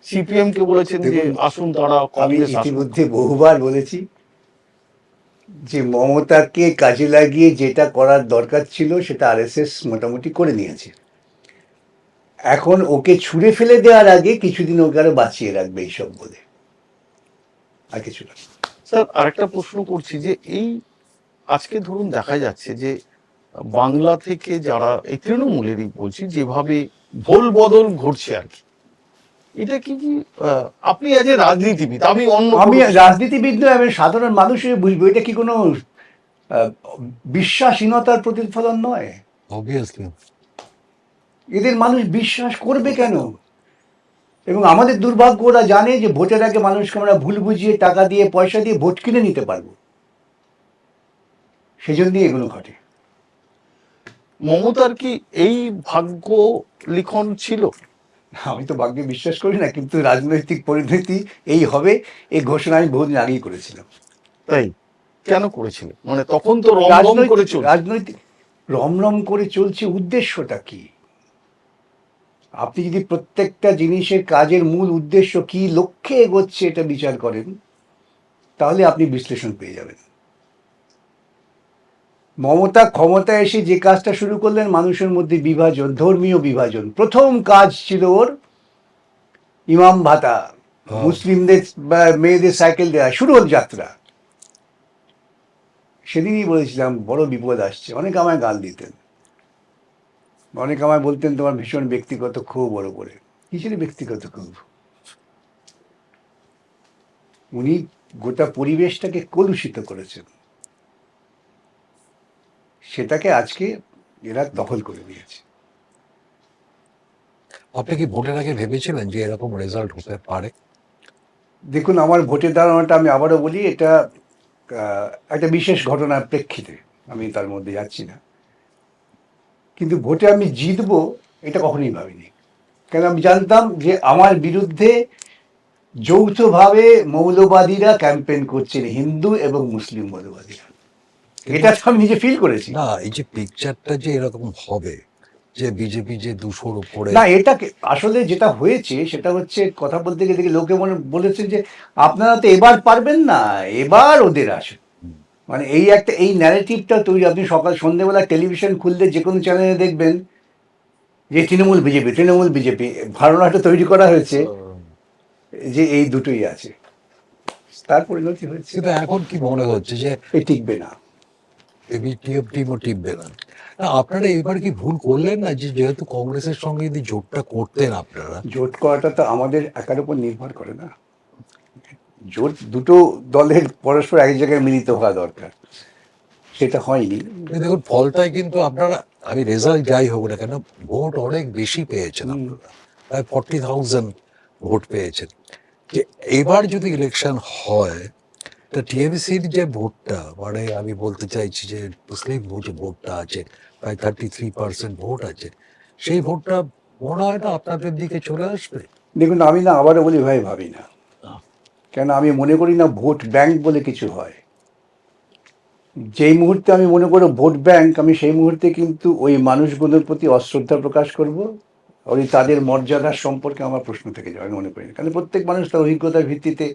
সিপিএম কে বলেছেন যে দেখুন, আসুন তারা আমি কংগ্রেস আসুন। ইতিমধ্যে বহুবার বলেছি যে মমতাকে কাজে লাগিয়ে যেটা করার দরকার ছিল সেটা আরএসএস মোটামুটি করে নিয়েছে। এখন ওকে ছুঁড়ে ফেলে দেওয়ার আগে কিছুদিন ওকে আরো বাঁচিয়ে রাখবে এইসব বলে, আর কিছু না। স্যার আরেকটা প্রশ্ন করছি যে এই আজকে ধরুন দেখা যাচ্ছে যে বাংলা থেকে যারা এই তৃণমূলেরই বলছি যেভাবে ভোল বদল ঘটছে আর কি, এটা কি কি আপনি আজ রাজনীতিবিদ, আমি অন্য আমি কোনো- রাজনীতিবিদ নয়, আমি সাধারণ মানুষের বুঝবো এটা কি কোনো আহ, বিশ্বাসহীনতার প্রতিফলন নয়? অবভিয়াসলি। এদের মানুষ বিশ্বাস করবে কেন? এবং আমাদের দুর্ভাগ্য, ওরা জানে যে ভোটের আগে মানুষকে আমরা ভুল বুঝিয়ে টাকা দিয়ে পয়সা দিয়ে ভোট কিনে নিতে পারবো, সেই জন্যই এগুলো ঘটে। মমতার কি এই ভাগ্য লিখন ছিল? আমি তো ভাগ্যে বিশ্বাস করি না, কিন্তু রাজনৈতিক পরিণতি এই হবে এই ঘোষণা আমি বহুদিন আগেই করেছিলাম। তাই কেন করেছিলেন? মানে তখন তো রমরম করে চলছে। রাজনৈতিক রমরম করে চলছে, উদ্দেশ্যটা কি? আপনি যদি প্রত্যেকটা জিনিসের কাজের মূল উদ্দেশ্য কি, লক্ষ্যে এগোচ্ছে এটা বিচার করেন, তাহলে আপনি বিশ্লেষণ পেয়ে যাবেন। মমতা ক্ষমতায় এসে যে কাজটা শুরু করলেন, মানুষের মধ্যে বিভাজন, ধর্মীয় বিভাজন। প্রথম কাজ ছিল ওর ইমাম ভাতা, মুসলিমদের মেয়েদের সাইকেল দেওয়া, শুরু হল যাত্রা। সেদিনই বলেছিলাম বড় বিপদ আসছে। অনেকে আমায় গাল দিতেন, অনেকে আমায় বলতেন তোমার ভীষণ ব্যক্তিগত ক্ষোভ বড় করে। কিসের ব্যক্তিগত ক্ষোভ? উনি গোটা পরিবেশটাকে কলুষিত করেছেন, সেটাকে আজকে এরা দখল করে নিয়েছে। আপনি কি ভোটের আগে ভেবেছিলেন যে এরকম রেজাল্ট হতে পারে? দেখুন, আমার ভোটের ধারণাটা আমি আবারও বলি, এটা একটা বিশেষ ঘটনার প্রেক্ষিতে, আমি তার মধ্যে যাচ্ছি না। কিন্তু ভোটে আমি জিতবো এটা কখনোই ভাবিনি, কারণ আমি জানতাম যে আমার বিরুদ্ধে যৌথভাবে মৌলবাদীরা ক্যাম্পেইন করছেন, হিন্দু এবং মুসলিম মৌলবাদীরা। এটা তো আমি নিজে ফিল করেছি। না, এই যে পিকচারটা যে এরকম হবে, যে বিজেপি যে 200-র উপরে, না, এটা আসলে যেটা হয়েছে সেটা হচ্ছে, কথা বলতে গেলে লোকে মনে বলেছেন যে আপনারা তো এবার পারবেন না, এবার ওদের আসে। মানে এই ন্যারেটিভটা তৈরি, আপনি সকাল সন্ধ্যেবেলা টেলিভিশন খুললে যে কোনো চ্যানেলে দেখবেন যে তৃণমূল বিজেপি, তৃণমূল বিজেপি, ধারণাটা তৈরি করা হয়েছে যে এই দুটোই আছে। তার পরিণতি হয়েছে কিন্তু এখন কি মনে হচ্ছে যে এই টিকবে না। টিমও টিপবে না? না, আপনারা এবার কি ভুল করলেন না, যে যেহেতু কংগ্রেসের সঙ্গে যদি জোটটা করতেন আপনারা? জোট করাটা তো আমাদের একার উপর নির্ভর করে না। জোট দুটো দলের পরস্পর এক জায়গায় মিলিত হওয়া দরকার, সেটা হয়নি। দেখুন ফলটাই কিন্তু আপনারা, আমি রেজাল্ট যাই হোক না কেন, ভোট অনেক বেশি পেয়েছেন আপনারা, প্রায় 40,000 ভোট পেয়েছেন। যে এবার যদি ইলেকশন হয়, তা টিএমসির যে ভোটটা, মানে আমি বলতে চাইছি যে মুসলিম যে ভোটটা আছে, প্রায় 33% ভোট আছে, সেই ভোটটা মনে হয় না আপনাদের দিকে চলে আসবে? দেখুন, আমি না আবারও বলি ভাই, ভাবি না, কেন আমি মনে করি না ভোট ব্যাংক বলে কিছু হয়। যেই মুহূর্তে আমি মনে করব ভোট ব্যাংক, আমি সেই মুহূর্তে কিন্তু ওই মানুষগুলোর প্রতি অশ্রদ্ধা প্রকাশ করব, ওই তাদের মর্যাদার সম্পর্কে আমার প্রশ্ন থেকে যাবে, আমি মনে করি না। কারণ প্রত্যেক মানুষ তার অভিজ্ঞতার ভিত্তিতে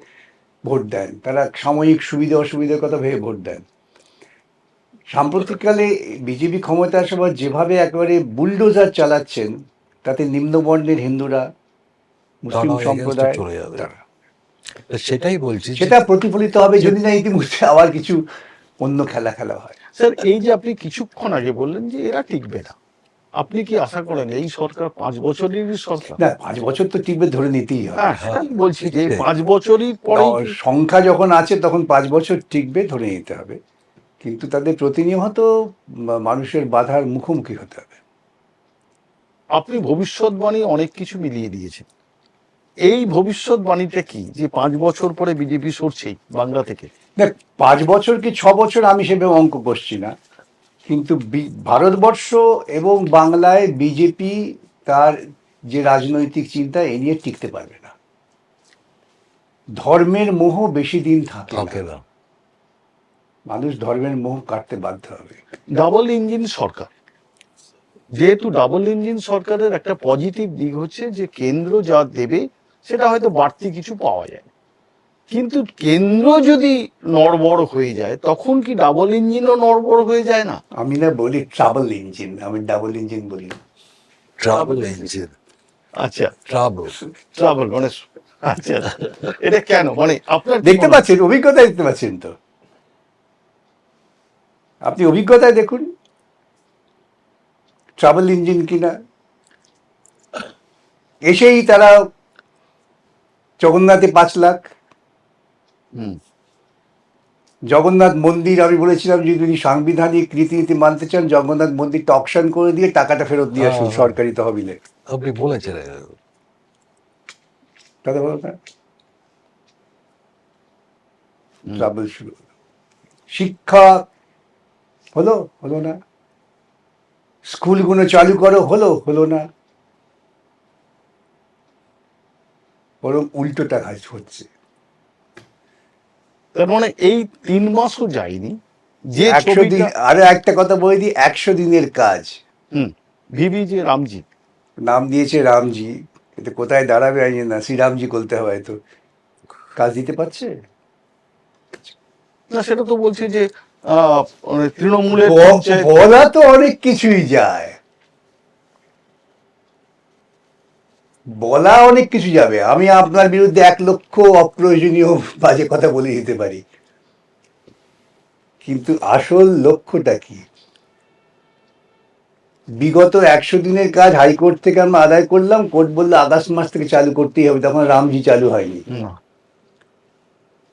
ভোট দেন, তারা সাময়িক সুবিধা অসুবিধার কথা ভেবে ভোট দেন। সাম্প্রতিককালে বিজেপি ক্ষমতা আসার পর যেভাবে একেবারে বুলডোজার চালাচ্ছেন, তাতে নিম্নবর্ণের হিন্দুরা, মুসলিম তারাও against সম্প্রদায়, চলে যাবে। তারা, তা সেটাই বলছি যে সেটা প্রতিফলিত হবে যদি না ইতিমধ্যে আবার কিছু অন্য খেলা খেলা হয়। স্যার, এই যে আপনি কিছুক্ষণ আগে বললেন যে এরা টিকবে না, আপনি কি আশা করেন এই সরকার 5 বছরেরই সরকার? না, 5 বছর তো টিকবে ধরে নিতেই হবে। হ্যাঁ, সেটাই বলছি যে 5 বছরই পরে সংখ্যা যখন আছে তখন 5 বছর টিকবে ধরে নিতে হবে, কিন্তু তাদের প্রতিনিয়ত মানুষের বাধার মুখোমুখি হতে হবে। আপনি ভবিষ্যৎবাণী অনেক কিছু মিলিয়ে দিয়েছেন। এই ভবিষ্যৎবাণীটা কি যে 5 বছর পরে বিজেপি সরছেই বাংলা থেকে? দেখ, 5 বছর কি 6 বছর আমি সেভাবে অঙ্ক করছি না, কিন্তু ভারতবর্ষ এবং বাংলায় বিজেপি তার যে রাজনৈতিক চিন্তা এ নিয়ে টিকতে পারবে না। ধর্মের মোহ বেশি দিন থাকে থাকে না, না। মানুষ ধর্মের মোহ কাটতে বাধ্য হবে। ডাবল ইঞ্জিন সরকার, যেহেতু ডাবল ইঞ্জিন সরকারের একটা পজিটিভ দিক হচ্ছে যে কেন্দ্র যা দেবে সেটা হয়তো বাড়তি কিছু পাওয়া যায়, কিন্তু কেন্দ্র যদি নড়বড় হয়ে যায় তখন কি ডাবল ইঞ্জিনও নড়বড় হয়ে যায় না? আমি না বলি ট্রাবল ইঞ্জিন, আমি ডাবল ইঞ্জিন বলি না। ট্রাভেল ইঞ্জিন, আচ্ছা, ট্রাভেল। ট্রাভেল মানে, আচ্ছা, এটা কেন, মানে আপনার কি দেখতে মনে হয়? পাচ্ছেন, অভিজ্ঞতা দেখতে পাচ্ছেন তো, আপনি অভিজ্ঞতায় দেখুন ট্রাভেল ইঞ্জিন কিনা। এসেই তারা জগন্নাথে 5 লাখ, হুম, জগন্নাথ মন্দির, আমি বলেছিলাম যে যদি সাংবিধানিক রীতিনীতি মানতে চান জগন্নাথ মন্দিরটা অকশন করে দিয়ে টাকাটা ফেরত দিয়ে আসুন সরকারি তহবিলে। আপনি বলেছেন তাদের হলো না, ট্রাভেল শুরু হলো। শিক্ষা হলো না, স্কুলগুলো চালু করো, হলো না, বরং উল্টোটা কাজ হচ্ছে। তার মানে এই 3 মাসও যায়নি যে 100 দিন, ছবিটা। আরো একটা কথা বলে দিই, 100 দিনের কাজ। হুম, ভিবি যে রামজি, নাম দিয়েছে রামজি, কিন্তু কোথায় দাঁড়াবে আমি জানি না, শ্রীরামজি বলতে হয় তো, কাজ দিতে পারছে? না সেটা তো বলছে যে মানে তৃণমূলের বলা তো অনেক কিছুই যায়, বলা অনেক কিছু যাবে। আমি আপনার বিরুদ্ধে 1 লক্ষ অপ্রয়োজনীয় বাজে কথা বলে দিতে পারি, কিন্তু আসল লক্ষ্যটা কি? বিগত 100 দিনের কাজ হাইকোর্ট থেকে আমরা আদায় করলাম, কোর্ট বললো আগস্ট মাস থেকে চালু করতেই হবে, তখন রামজি চালু হয়নি।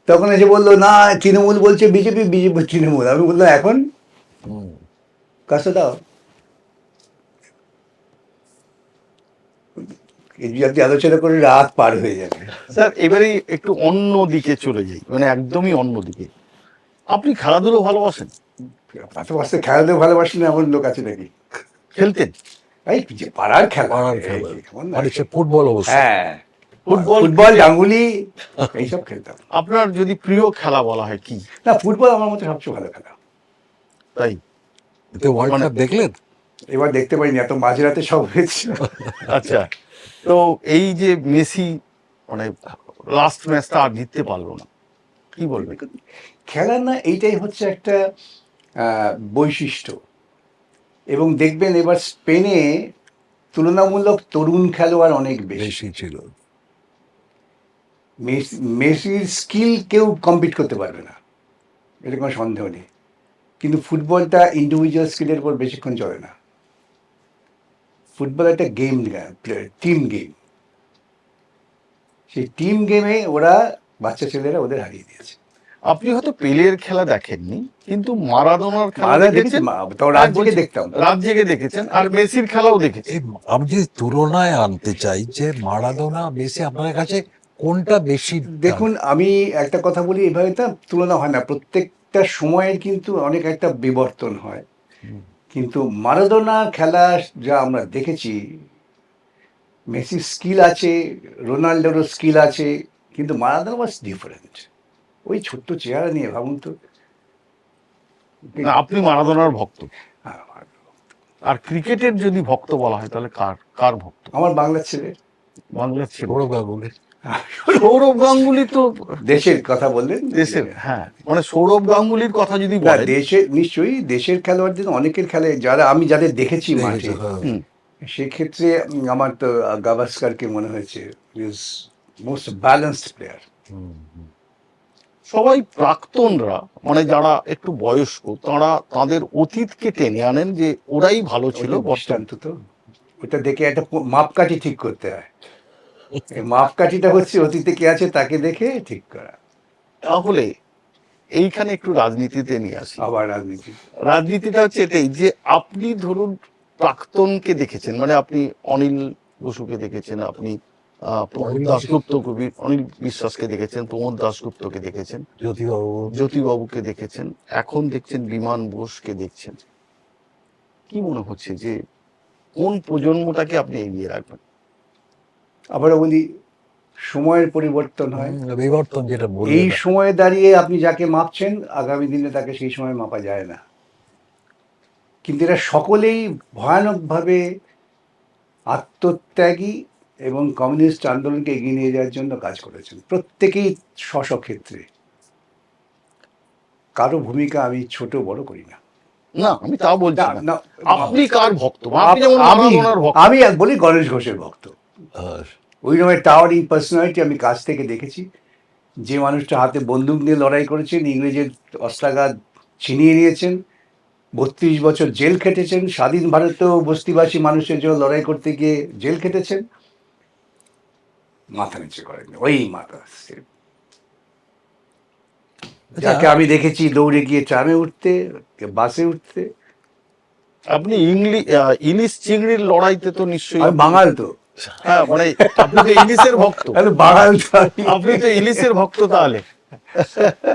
তখন এসে বললো না তৃণমূল বলছে বিজেপি, বিজেপি তৃণমূল। আমি বললাম এখন কাছে দাও, এই যদি আলোচনা করে রাত পার হয়ে যাবে। স্যার এবারে একটু অন্য দিকে চলে যাই, মানে একদমই অন্য দিকে। আপনি খেলাধুলো ভালোবাসেন? পাশাপাশি খেলাধুলো ভালোবাসি না এমন লোক আছে নাকি? খেলতেন? এই যে পাড়ার খেলা, পাড়ার এই খেলা, যে, কেমন না? মানে সে ফুটবল অবশ্য। হ্যাঁ, ফুটবল, ফুটবল, ডাঙ্গুলি এইসব খেলতাম। আপনার যদি প্রিয় খেলা বলা হয় কি? না, ফুটবল আমার মতে সবচেয়ে ভালো খেলা। তাই? এতে ওয়ার্ল্ড কাপ দেখলেন? এবার দেখতে পারিনি, এত মাঝরাতে সব হয়েছিল। আচ্ছা, তো এই যে মেসি মানে লাস্ট ম্যাচটা আর জিততে পারলো না, কি বলবেন? খেলা না, এইটাই হচ্ছে একটা বৈশিষ্ট্য। এবং দেখবেন এবার স্পেনে তুলনামূলক তরুণ খেলোয়াড় অনেক বেশি। বেশি ছিল। মেসির স্কিল কেউ কম্পিট করতে পারবে না, এটা কোনো সন্দেহ নেই। কিন্তু ফুটবলটা ইন্ডিভিজুয়াল স্কিলের উপর বেশিক্ষণ চলে না। ফুটবল একটা গেম, টিম গেম। সেই টিম গেমে ওরা, বাচ্চা ছেলেরা ওদের হারিয়ে দিয়েছে। আপনি হয়তো পেলের খেলা দেখেননি, কিন্তু মারাদোনার খেলা মারা দেখেছি, দেখেছেন। তাও রাত জেগে দেখতাম। রাত জেগে দেখেছেন, আর মেসির খেলাও দেখেছেন। এই আমি যদি তুলনায় আনতে চাই যে মারাদোনা মেসি আপনার কাছে কোনটা বেশি? দেখুন, আমি একটা কথা বলি, এভাবে তো তুলনা হয় না। প্রত্যেকটা সময়ের কিন্তু অনেক একটা বিবর্তন হয়। কিন্তু মারাদোনা খেলা যা আমরা দেখেছি, মেসির স্কিল আছে, রোনাল্ডোরও স্কিল আছে, কিন্তু মারাদোনা ওয়াজ ডিফারেন্ট। ওই ছোট্ট চেহারা নিয়ে ভাবুন তো। না, আপনি মারাদোনার ভক্ত। হ্যাঁ, আর ক্রিকেটের যদি ভক্ত বলা হয় তাহলে কার কার ভক্ত? আমার বাংলার ছেলে। বাংলার ছিল সৌরভ গাঙ্গুলি। সৌরভ গাঙ্গুলি তো দেশের কথা বললেন। দেশের, হ্যাঁ, মানে সৌরভ গাঙ্গুলির কথা যদি না, বলেন, দেশের নিশ্চয়ই, দেশের খেলোয়াড়দের অনেকের খেলে, যারা আমি যাদের দেখেছি মাঠে, হ্যাঁ। হুম, সেক্ষেত্রে আমার তো গাভাস্কারকে মনে হয়েছে ইজ মোস্ট ব্যালেন্সড প্লেয়ার। সবাই প্রাক্তনরা, মানে যারা একটু বয়স্ক, তারা তাদের অতীতকে টেনে আনেন যে ওরাই ভালো ছিল। দৃষ্টান্ত তো, ওটা দেখে একটা মাপকাঠি ঠিক করতে হয়। এই মাপকাঠিটা হচ্ছে অতীতে কে আছে তাকে দেখে ঠিক করা। তাহলে এইখানে একটু রাজনীতিতে নিয়ে আসি। আবার রাজনীতি, রাজনীতিটা হচ্ছে এটাই যে আপনি ধরুন প্রাক্তনকে দেখেছেন, মানে আপনি অনিল বসুকে দেখেছেন, আপনি প্রমোদ দাশগুপ্ত কবি, অনিল বিশ্বাসকে দেখেছেন, প্রমোদ দাশগুপ্তকে দেখেছেন, জ্যোতিবাবু। জ্যোতিবাবুকে দেখেছেন, এখন দেখছেন বিমান বোসকে দেখছেন। কি মনে হচ্ছে যে কোন প্রজন্মটাকে আপনি এগিয়ে রাখবেন? আবারও বলি, সময়ের পরিবর্তন হয়। বিবর্তন যেটা এই বললেন, সময়ে দাঁড়িয়ে আপনি যাকে মাপছেন, আগামী দিনে তাকে সেই সময় মাপা যায় না। কিন্তু এরা সকলেই ভয়ানকভাবে আত্মত্যাগী এবং কমিউনিস্ট আন্দোলনকে এগিয়ে নিয়ে যাওয়ার জন্য কাজ করেছেন, প্রত্যেকেই স্ব ক্ষেত্রে। কারো ভূমিকা আমি ছোট বড় করি না। না, আমি তাও বলছি না, না। না, আপনি কার ভক্ত? আপনি যেমন মারাদোনার ভক্ত। আমি বলি গণেশ ঘোষের ভক্ত। ওই রকমের টাওয়ারিং পার্সোনালিটি আমি কাছ থেকে দেখেছি। যে মানুষটা হাতে বন্দুক নিয়ে লড়াই করেছেন, ইংরেজের অস্ত্রাঘাত ছিনিয়ে নিয়েছেন, 32 বছর জেল খেটেছেন, স্বাধীন ভারতেও বস্তিবাসী মানুষের জন্য লড়াই করতে গিয়ে জেল খেটেছেন, মাথা নিচে করেন ওই মাথা। যাকে আমি দেখেছি দৌড়ে গিয়ে ট্রামে উঠতে, বাসে উঠতে। আপনি ইলিশ চিংড়ির লড়াইতে তো নিশ্চয়ই, আমি বাঙাল তো। হ্যাঁ, মানে আপনি তো ইলিশের ভক্ত। আমি বাঙাল তো। আপনি তো ইলিশের ভক্ত তাহলে।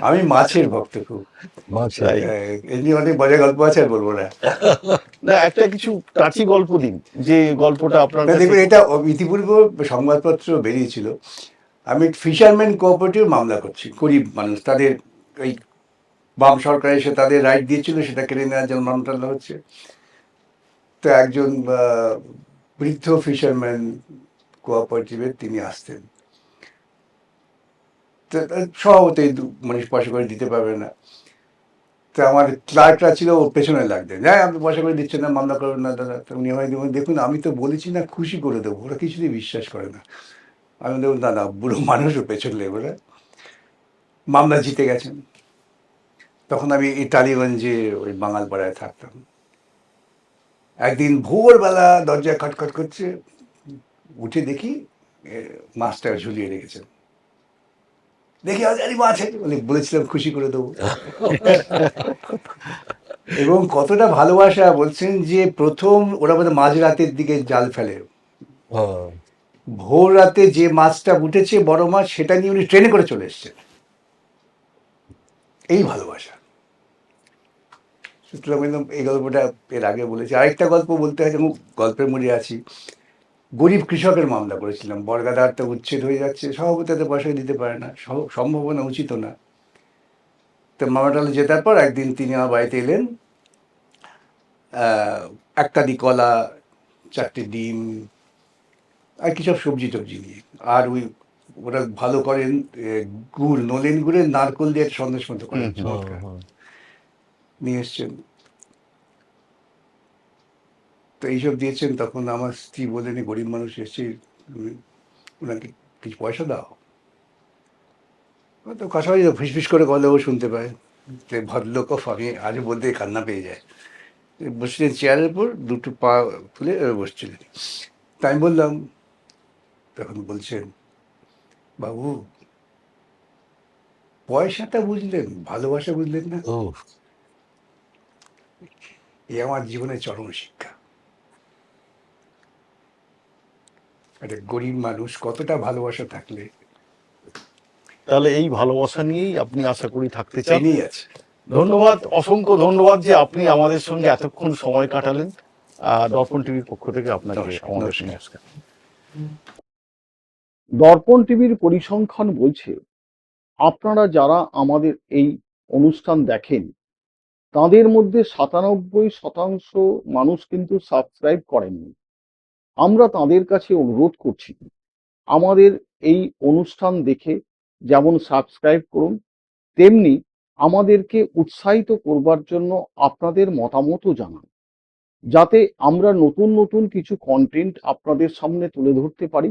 আমি মাছের ভক্ত খুব। তাই? এমনি অনেক মজার গল্প আছে, আর বলবো না। না, একটা কিছু টাচি গল্প দিন, যে গল্পটা আপনার না, কাছে। দেখুন, এটা ইতিপূর্বে সংবাদপত্র বেরিয়েছিল। আমি ফিশারম্যান কোঅপারেটিভ মামলা করি মানুষ, তাদের ওই বাম সরকার এসে তাদের রাইট দিয়েছিল, সেটা কেড়ে নেওয়ার জন্য মামলা হচ্ছে। তো একজন বৃদ্ধ ফিশারম্যান কোঅপারেটিভের তিনি আসতেন। তো স্বভাবতই মানুষ পয়সা করে দিতে পারবে না। তো আমার ক্লার্করা ছিল ওর পেছনে লাগতেন, হ্যাঁ আপনি পয়সা করে দিচ্ছেন না, মামলা করবেন না দাদা। তো উনি হয় দেখুন, আমি তো বলেছি না খুশি করে দেবো, ওরা কিছুতেই বিশ্বাস করে না। আমি দেখুন দাদা, বুড়ো মানুষও পেছন লেগে ওরা মামলা জিতে গেছেন। তখন আমি এই টালিগঞ্জে ওই বাঙালপাড়ায় থাকতাম। একদিন ভোরবেলা দরজায় খটখট করছে, উঠে দেখি মাছটা ঝুলিয়ে রেখেছেন। দেখি আরে মাছ বলেছিলাম খুশি করে দেবো। এবং কতটা ভালোবাসা বলছেন যে প্রথম ওরা বোধহয় মাঝরাতের দিকে জাল ফেলে, ভোর রাতে যে মাছটা উঠেছে বড় মাছ, সেটা নিয়ে উনি ট্রেনে করে চলে এসছেন। এই ভালোবাসা। সুতরাং এই গল্পটা এর আগে বলেছি। আরেকটা গল্প বলতে হয়, যেমন গল্পের মধ্যে আছি, গরিব কৃষকের মামলা করেছিলাম। বর্গাদার তো উচ্ছেদ হয়ে যাচ্ছে, সভাপতি তাতে পয়সা দিতে পারে না, সম্ভাবনা উচিত না। তো মামাটালে জেতার পর একদিন তিনি আমার বাড়িতে এলেন, এক কাঁদি কলা, 4টে ডিম, আর কি সব সবজি টবজি নিয়ে। আর ওই ওরা ভালো করেন গুড়, নলেন গুড়ের নারকোল দিয়ে একটা সন্দেশ মতো করেন, চমৎকার নিয়ে এসছেন। তো এইসব দিয়েছেন। তখন আমার স্ত্রী বললেন, গরিব মানুষ এসছে, ওনাকে কিছু পয়সা দাও। তো কাছাকাছি ফিসফিস করে গলেও শুনতে পায়। ভদ্রলোক, আমি আজও বলতে কান্না পেয়ে যায়। বসছিলেন চেয়ারের উপর, দুটো পা তুলে বসছিলেন। তাই আমি বললাম, তখন বলছেন, বাবু পয়সাটা বুঝলেন, ভালোবাসা বুঝলেন না। ও এ আমার জীবনের চরম শিক্ষা। একটা গরিব মানুষ কতটা ভালোবাসা থাকলে, তাহলে এই ভালোবাসা নিয়েই আপনি আশা করি থাকতে চান। এই নিয়েই আছে। ধন্যবাদ, অসংখ্য ধন্যবাদ যে আপনি আমাদের সঙ্গে এতক্ষণ সময় কাটালেন। দর্পণ টিভির পক্ষ থেকে আপনাকে নমস্কার, আমাদের নমস্কার। নমস্কার। দর্পণ টিভির পরিসংখ্যান বলছে আপনারা যারা আমাদের এই অনুষ্ঠান দেখেন তাদের মধ্যে 97% মানুষ কিন্তু সাবস্ক্রাইব করেননি। আমরা তাদের কাছে অনুরোধ করছি আমাদের এই অনুষ্ঠান দেখে যেমন সাবস্ক্রাইব করুন, তেমনি আমাদেরকে উৎসাহিত করবার জন্য আপনাদের মতামতও জানান, যাতে আমরা নতুন নতুন কিছু কন্টেন্ট আপনাদের সামনে তুলে ধরতে পারি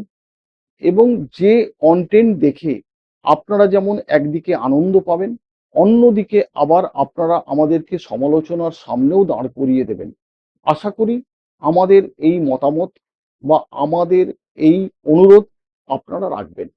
এবং যে কন্টেন্ট দেখে আপনারা যেমন একদিকে আনন্দ পাবেন, অন্যদিকে আবার আপনারা আমাদেরকে সমালোচনার সামনেও দাঁড় করিয়ে দেবেন। আশা করি আমাদের এই মতামত বা আমাদের এই অনুরোধ আপনারা রাখবেন।